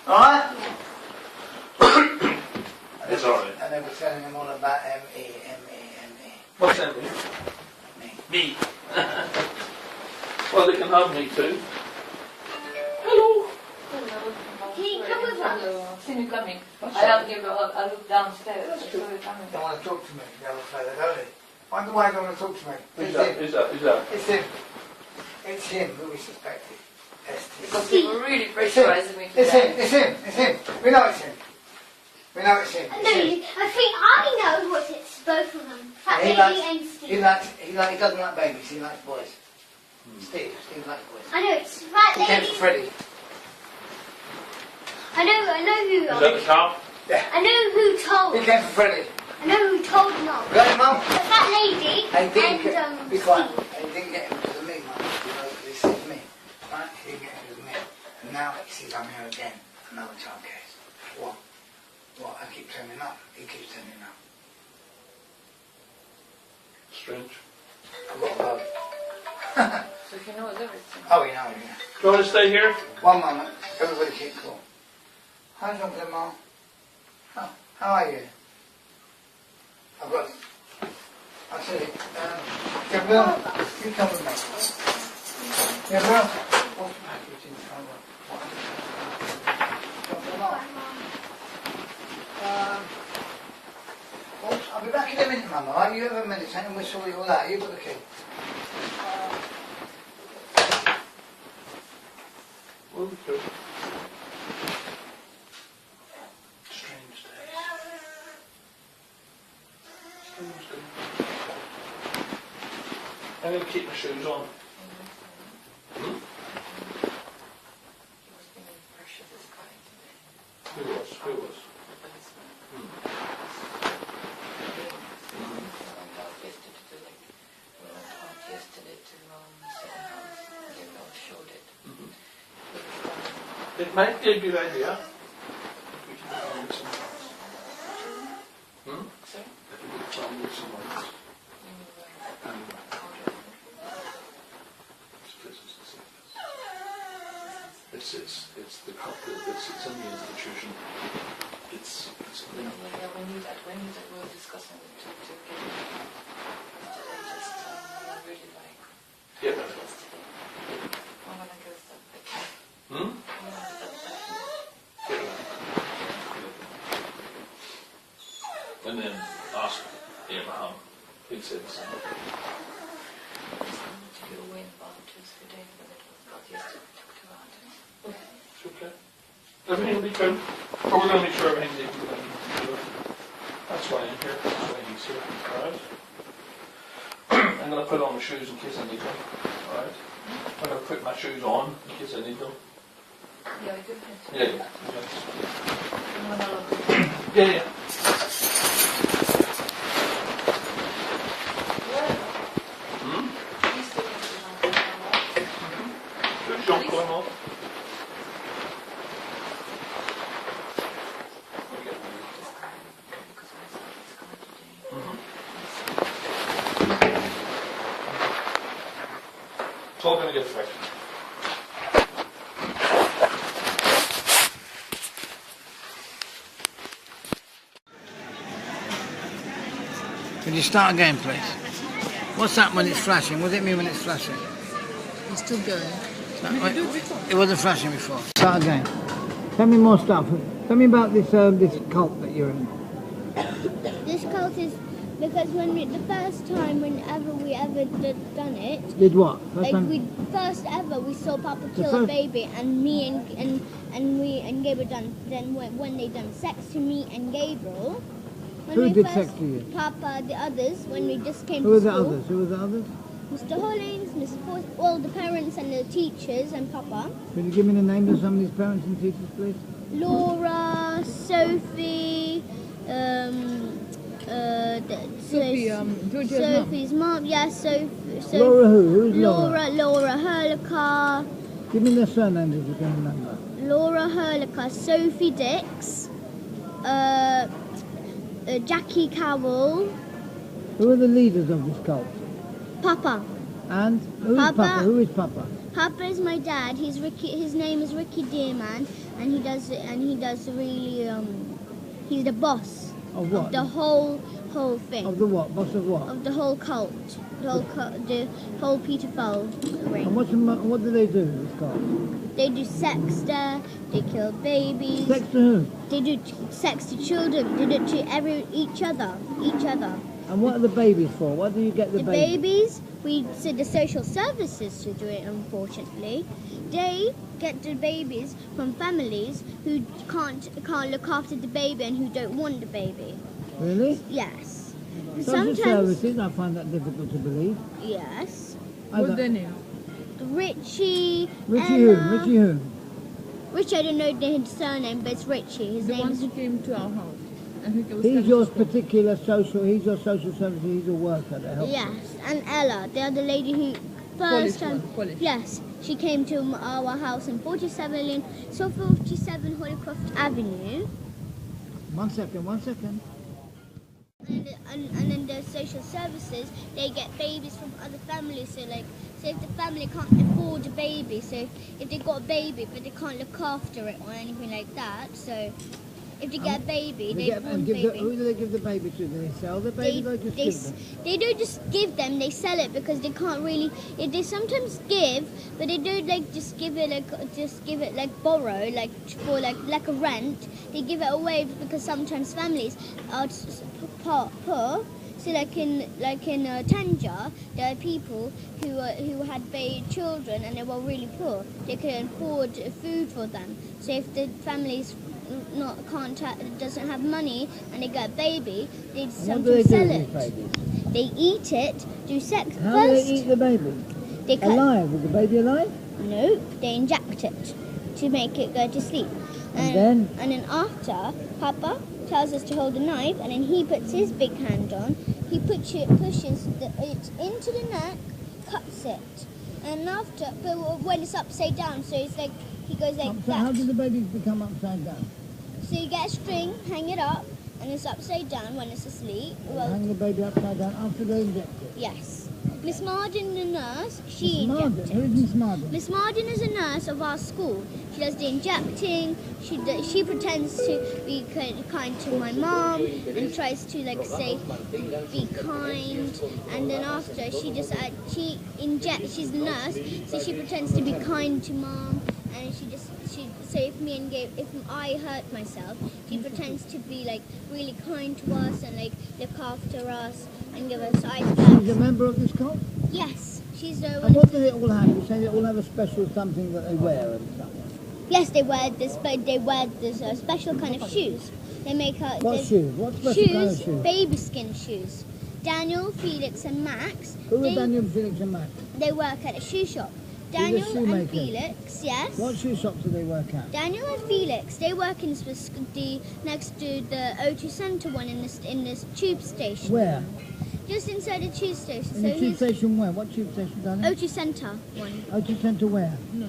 Alright? It's alright. And they were telling him all about M-E. What's that mean? Me. Well, they can have me too. Hello. Can you come with us? Seen you coming. I have given a look downstairs. I saw you coming. Don't want to talk to me, the other fella, don't they? Wonder why they don't want to talk to me. Who's that? Who's that? Who's that? It's him. It's him who we suspected. Because they were really It's him. pressurizing me It's him. today. It's him. It's him. We know it's him. We know it's him. No, It's him. I think I know what it's both of them. Fat He Lady likes- and He Steve. doesn't like babies. He likes boys. Steve likes boys. I know it's Fat He came Lady. for Freddie. I know who. Is that the cop? Yeah. I know who told. He came for Freddie. I know who told no. Got him, Mum? The Fat Lady I didn't and get, be Steve. quiet. I didn't get him because of me, Mum. You know, this is me. Right? He didn't get him because of me. And now he sees I'm here again. Another child case. What? What? I keep turning up. He keeps turning up. Strange. I've got to go. So he knows everything. Oh, we know, yeah. Do you want to stay here? One moment. Everybody keep cool. How's Uncle Mom? How are you? I've got... I'll tell you. Gabriel, you come with me. Gabriel, what's the package in front of Uncle Mom? I'll be back in a minute, Mum, alright? You have a minute, and we'll sort it all out. You've got the key. Well, we could. Strange days. Strange days. I'm going to keep my shoes on. Hmm? He was being pressured this guy today. Who was? Who was? The policeman. Hmm. Went out yesterday to like, we went out yesterday to certain house. They all showed it. It might be a good idea. We can try and move some lights. Hmm? Sorry? If we could try and move some lights. Anyway. This place is the safest. It's the cop. It's in the institution. It's We knew that we were discussing it to get it. Yesterday, just really like yeah. yesterday. I'm gonna go step back. Hmm? I'm gonna step back. And then ask Abraham. He'd say the same. To go away in about 2-3 days, but it was got yesterday. We talked about it. It's okay. Everything will be good. But we're going to make sure everything's equal. That's why I'm here. That's why he's here. Alright? I'm going to put on my shoes in case I need them. Alright? I'm going to put my shoes on in case I need them. Yeah, we do. Yeah. I'm gonna look. Yeah. Hmm? He's taking too long to come out. Good jump going on. Okay. Because my son is coming today. It's all going to get fixed. Could you start again, please? What's that when it's flashing? What does it mean when it's flashing? It's still going. It wasn't flashing before. Start again. Tell me more stuff. Tell me about this this cult that you're in. This cult is because the first time whenever we ever done it, Did what? First like time? we saw Papa kill a baby, and me and Gabriel done. Then when they done sex to me and Gabriel. When Who we did first, sex to you? Papa, the others, when we just came Who to were the school. others? Who were the others? Mr. Hollings, Mrs. Force, all the parents and the teachers and Papa. Could you give me the names of some of these parents and teachers, please? Laura, Sophie, Sophie's mom. Yeah, Sophie. Laura who? Who's Laura? Laura Herlicker. Give me their surnames if you can remember. Laura Herlicker, Sophie Dix, Jackie Carroll, Who are the leaders of this cult? Papa. And who is Papa. Papa? Who is Papa? Papa is my dad. He's Ricky. His name is Ricky Dearman, and he does really. He's the boss Of what? of the whole thing. Of the what? Boss of what? Of the whole cult. The whole pedophile ring. And what do they do in this cult? They do sex there. They kill babies. Sex to who? They do sex to children. They do it to each other. And what are the babies for? What do you get the The babies, we said the social services to do it, unfortunately. They get the babies from families who can't look after the baby and who don't want the baby. Really? Yes. Social services, I find that difficult to believe. Yes. What's their name? Richie. Richie Emma. who? Richie who? Richie, I don't know his surname, but it's Richie. His The name ones is. who came to our house. And who was He's coming your to school. particular social, he's your social services, he's a worker that helps. Yes, and Ella, the other lady who Polish first time. one, Polish. Yes, she came to our house in 47 Holycroft Avenue. One second. And then the social services, they get babies from other families. So if the family can't afford a baby, so if they got a baby but they can't look after it or anything like that, so if they get a baby, They they get, want and a give the, baby. who do they give the baby to? Do they sell the baby or just give them? They don't just give them, they sell it because they can't really. They sometimes give, but they don't just give it like borrow, like for like a rent. They give it away because sometimes families are poor. So like in Tanja, there are people who had children and they were really poor. They couldn't afford food for them. So if the families doesn't have money and they get a baby, they What do they sometimes do sell with it. these babies? They eat it, do sex How first. do they eat the baby? They cut. Alive? Is the baby alive? No, they inject it to make it go to sleep. And then after, Papa tells us to hold the knife, and then he puts his big hand on. He pushes it into the neck, cuts it, and after, but when it's upside down, so it's like he goes like So that. how do the babies become upside down? So you get a string, hang it up, and it's upside down when it's asleep. Well, Hang the baby upside down after they inject it. yes. Miss Martin, the nurse, she Miss Marden. injects Who it. is Miss Marden? Miss Martin is a nurse of our school. She does the injecting. She pretends to be kind to my mom and tries to say be kind. And then after she injects. She's the nurse, so she pretends to be kind to mom. And so if I hurt myself, she pretends to be really kind to us and look after us and give us ice She's packs. a member of this cult? Yes, she's the And what do they all have? You say they all have a special something that they wear and stuff. Yes, they wear this, but they wear this special kind of shoes. They make What shoes? What special kind of shoes? baby skin shoes. Daniel, Felix, and Max. Who are Daniel, Felix and Max? They work at a shoe shop. These are Daniel and shoemakers. Felix, yes. What shoe shops do they work at? Daniel and Felix, they work in next to the O2 Centre one in this tube station. Where? Just inside the tube station. In the tube station where? What tube station, darling? O2 Centre one. O2 Centre where? No.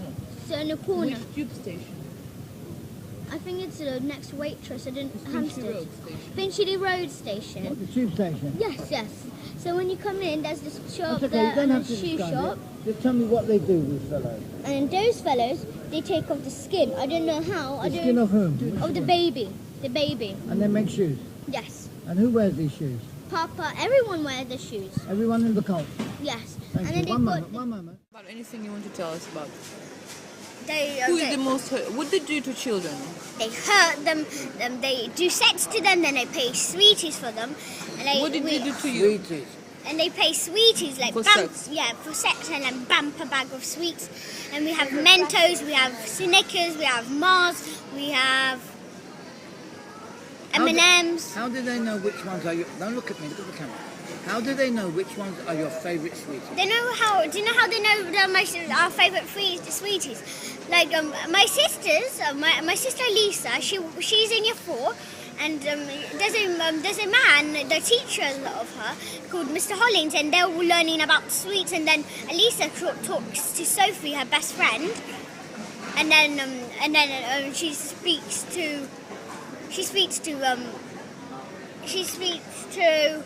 So in the corner. Which tube station? I think it's the next Waitress. I didn't Finchley Road Station. Finchley Road Station. What, the tube station? Yes. So when you come in, there's this shop That's okay, there you don't and a have to shoe describe shop. it. Just tell me what they do, these fellows. And those fellows, they take off the skin. I don't know how. The skin of whom? Of the baby. The baby. And they make shoes. Yes. And who wears these shoes? Papa, everyone wears the shoes. Everyone in the cult. Yes. Thank and you. then One moment. About anything you want to tell us about. They Who is the most hurt? What they do to children? they hurt them. They do sex to them. Then they pay sweeties for them. And they, What did they do to you? Sweeties. And they pay sweeties For sex? Yeah, for sex, and then bumper bag of sweets. And we have Mentos, we have Snickers, we have Mars, we have M&Ms. How do they know which ones are your... Don't look at me, look at the camera. How do they know which ones are your favourite sweeties? They know how. Do you know how they know our favourite sweeties? Like my sisters, my sister Lisa, she's in year 4, and there's a man, the teacher of her, called Mr. Hollings, and they're all learning about sweets. And then Elisa talks to Sophie, her best friend, and then she speaks to she speaks to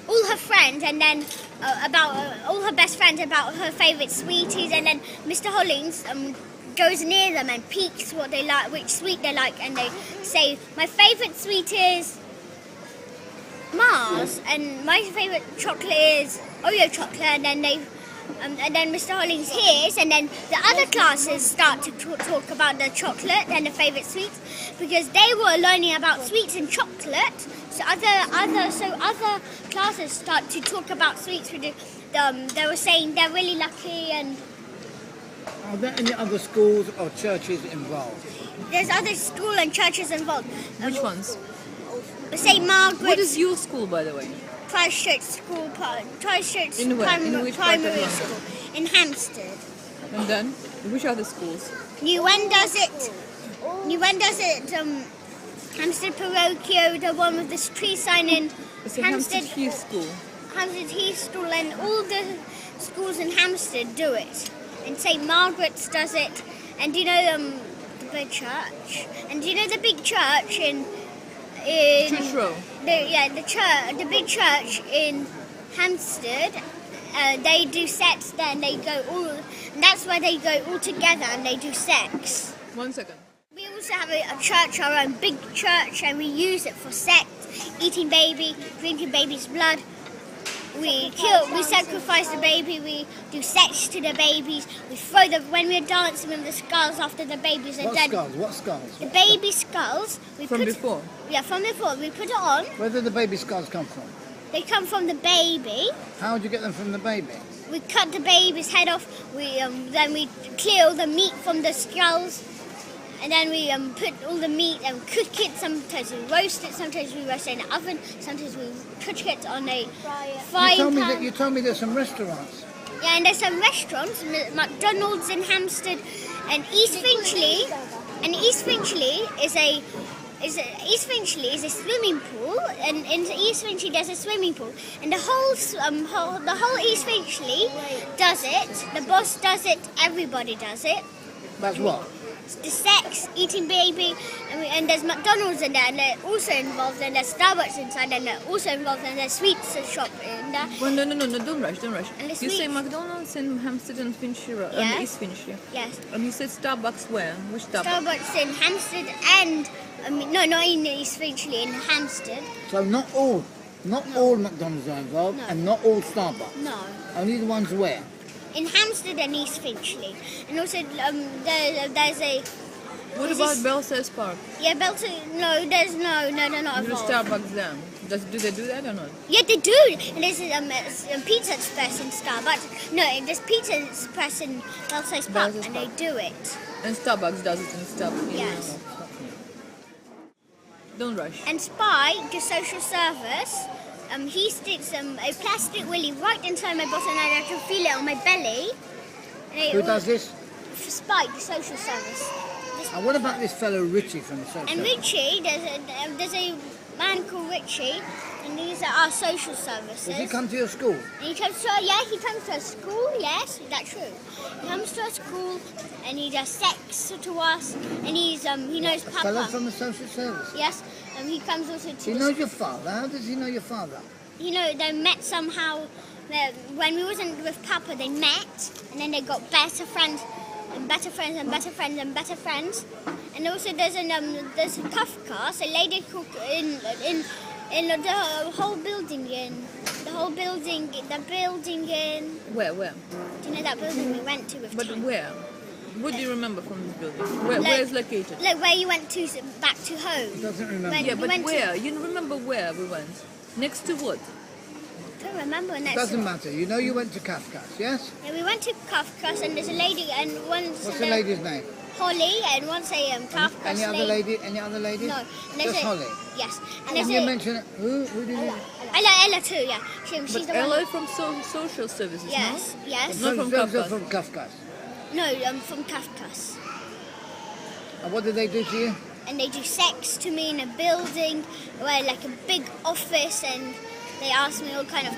all her friends, and then about all her best friends about her favourite sweeties, and then Mr. Hollings goes near them and peeks what they like, which sweet they like, and they say, my favourite sweet is Mars, and my favourite chocolate is Oreo chocolate, and then Mr. Hollings hears, and then the other classes start to talk about the chocolate and the favourite sweets, because they were learning about sweets and chocolate. So other classes start to talk about sweets. They were saying they're really lucky, and Are there any other schools or churches involved? there's other school and churches involved. Which ones? St. Margaret's. What is your school, by the way? Christchurch School, Christchurch In where? In which part of Primary London? School in Hampstead. And then, which other schools? New End does it. Hampstead Parochio, the one with the tree sign in It's a Hampstead Heath School. Hampstead Heath School, and all the schools in Hampstead do it. And St. Margaret's does it. And do you know the big church? And do you know the big church in Church Row. the big church in Hampstead? They do sets there, and they go all. And that's where they go all together, and they do sex. 1 second. We also have a church, our own big church, and we use it for sex, eating baby, drinking baby's blood. We sacrifice the baby, we do sex to the babies, we throw when we're dancing with the skulls after the babies are dead. What skulls? The baby skulls. From before? Yeah, from before. We put it on. Where did the baby skulls come from? They come from the baby. How would you get them from the baby? We cut the baby's head off. Then we clear all the meat from the skulls. And then we put all the meat and cook it. Sometimes we roast it, sometimes we roast it in the oven, sometimes we cook it on a frying pan. You told me there's some restaurants. Yeah, and there's some restaurants, McDonald's in Hampstead, and East Finchley. And East Finchley is a swimming pool, and in East Finchley there's a swimming pool, and the whole East Finchley does it. The boss does it. Everybody does it. That's what? The sex, eating baby, and there's McDonald's in there, and they're also involved, and there's Starbucks inside, and they're also involved, and there's sweets shop in there. Well, no, don't rush. And the You say sweets. McDonald's in Hampstead and Finchley Road, Yes. East Finchley. Yes. And you said Starbucks where? Which Starbucks? Starbucks in Hampstead and, no, not in East Finchley, in Hampstead. So not all McDonald's are involved, No. and not all Starbucks. No. Only the ones where? In Hampstead and East Finchley. And also, there's a... What This about is- Belsize Park? Yeah, Belton, no, they're not There's involved. Starbucks there. Do they do that or not? Yeah, they do. And there's Pizza Express in Starbucks. No, there's Pizza Express in Belsize Park, Belsize and Park. they do it. And Starbucks does it in Starbucks. Yes. Don't rush. And Spy, the social service, he sticks a plastic willy right inside my bottom, and I can feel it on my belly. And Who does this? Spy, the social service. And what about this fellow Richie from the social? And Richie, there's a man called Richie, and these are our social services. Does he come to your school? And he comes to our school, yes, that's true. He comes to our school and he does sex to us, and he knows Papa. Fellow from the social service. Yes, he comes also to He knows your father. How does he know your father? they met somehow. When we wasn't with Papa, they met, and then they got better friends, and better friends, and better friends, and better friends. And also there's a Kafka, a lady called in the whole building the building in. Where? Do you know that building we went to with But Tom? where? What do you remember from this building? Where is located? Like where you went to back to He home. doesn't remember. When Yeah, you but went where? You remember where we went? Next to what? I don't remember. Next Doesn't matter. You know you went to Kafka's, yes? Yeah, we went to Kafka's, and there's a lady, and once What's the lady's name? Holly, and once a Kafka's Any other lady? Any other lady? No, and there's Just a, Holly. Yes, and Can there's you a mention it? Who did you? Ella too. Yeah, she's But the Ella one. from social services, Yes, yes. Not from Those are Kafka's. from Kafka's. No, from Kafka's. And what did they do to you? And they do sex to me in a building, where like a big office, and They ask me all kind of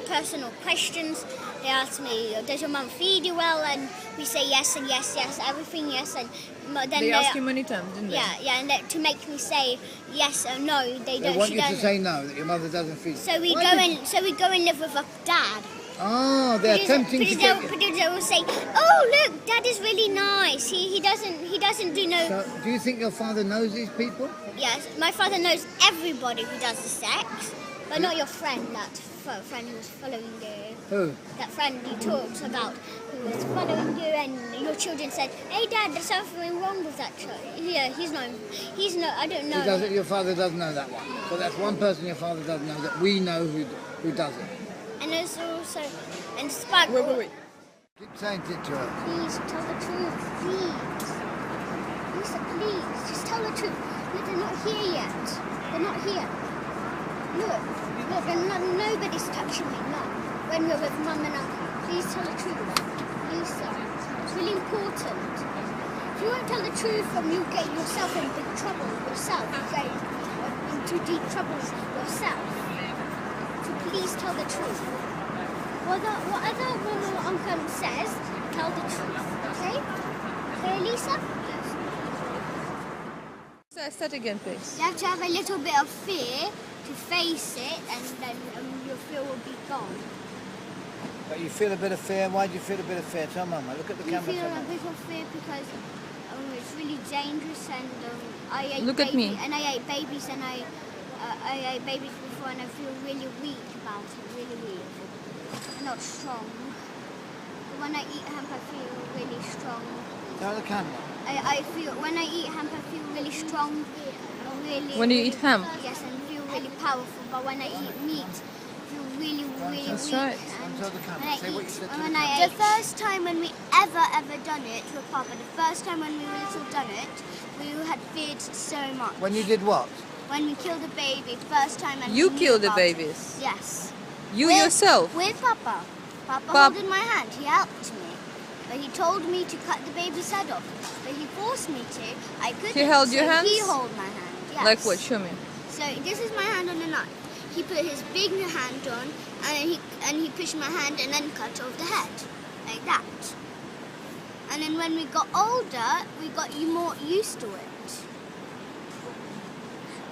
personal questions. They ask me, does your mum feed you well? And we say yes and yes, yes, everything yes. And then They asked you many times, didn't they? yeah, and to make me say yes or no, they don't. They want she you to doesn't. say no, that your mother doesn't feed. So we Why go and live with our dad. Oh, they're attempting to get you. Because they will say, oh look, Dad is really nice. He doesn't do no. So, do you think your father knows these people? Yes, my father knows everybody who does the sex, but not your friend. That friend who was following you. Who? That friend you talked about who was following you, and your children said, "Hey, Dad, there's something wrong with that child." Yeah, he's not. I don't know. He doesn't, your father doesn't know that one. So that's one person your father doesn't know that we know who does it. And there's also Spike. Wait. Keep saying it to her. Please tell the truth, please. Lisa, please, just tell the truth. Look, they're not here yet. They're not here. Look, nobody's touching me, no. When we're with Mum and Uncle, please tell the truth. Lisa, it's really important. If you won't tell the truth, then you get yourself in big trouble yourself. You get into deep trouble yourself. So please tell the truth. Whatever Mum or Uncle says, tell the truth, okay? Okay, Lisa? Say that again, please. You have to have a little bit of fear to face it, and then your fear will be gone. But you feel a bit of fear. Why do you feel a bit of fear? Tell Mama. Look at the You camera. feel Tell a Mama. bit of fear because it's really dangerous, and I ate Look at me. And I ate babies, and I ate babies before, and I feel really weak about it, really weak. Not strong. But when I eat hemp, I feel really strong. Tell the camera. I feel when I eat hemp, I feel really strong. Really. When you eat hemp? Yes, and feel really powerful. But when I eat meat, I feel really, really That's weak. right. And Tell the camera. Say what you said to when the I ate, the first time when we ever done it with Papa, the first time when we were little done it, we had feared so much. When you did what? When we killed a baby, first time. And You we knew killed the about it. babies? Yes. You yourself? With Papa. Papa Pap- holding my hand. He helped me. But he told me to cut the baby's head off. But he forced me to. I couldn't. He held your so hands? He held my hand. Yes. Like what? Show me. So this is my hand on the knife. He put his big hand on, and he pushed my hand and then cut off the head, like that. And then when we got older, we got more used to it.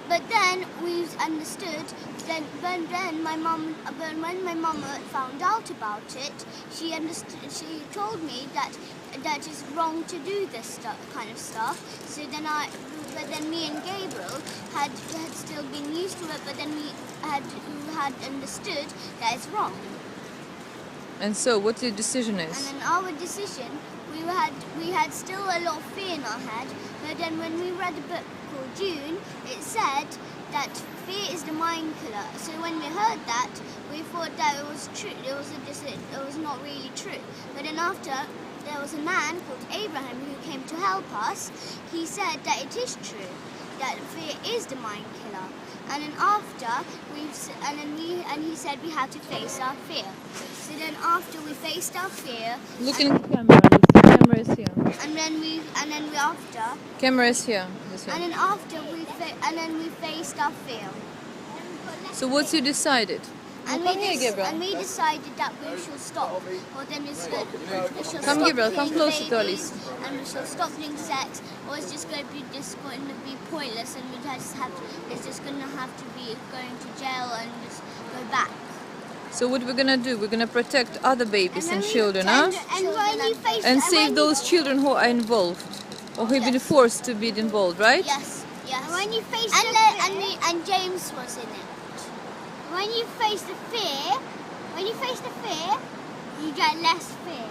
But then we understood. When my mum found out about it, she understood. She told me that it's wrong to do this kind of stuff. So then but then me and Gabriel had still been used to it. But then we had understood that it's wrong. And so, what your decision And is? then our decision, we had still a lot of fear in our head. But then when we read a book called June, it said that fear is the mind killer. So when we heard that, we thought that it was true. It was not really true. But then after, there was a man called Abraham who came to help us. He said that it is true, that fear is the mind killer. And then after, he said we have to face our fear. So then after we faced our fear, Look in the camera. The camera is here. and then we after. Camera is here. This And one. then after we faced our fear. So what you decided? And Come here, Gabriel. And we decided that we should stop. Or then we should Come, stop Gabriel, come killing closer to babies, Alice. and we should stop doing sex, or it's just going to be pointless, and it's just going to have to be going to jail and just go back. So what we're gonna do? We're gonna protect other babies and then we children, huh? And when you face And when save you- those children who are involved or who've been Yes. forced to be involved, right? Yes. And when you face and James was in it. When you face the fear, you get less fear.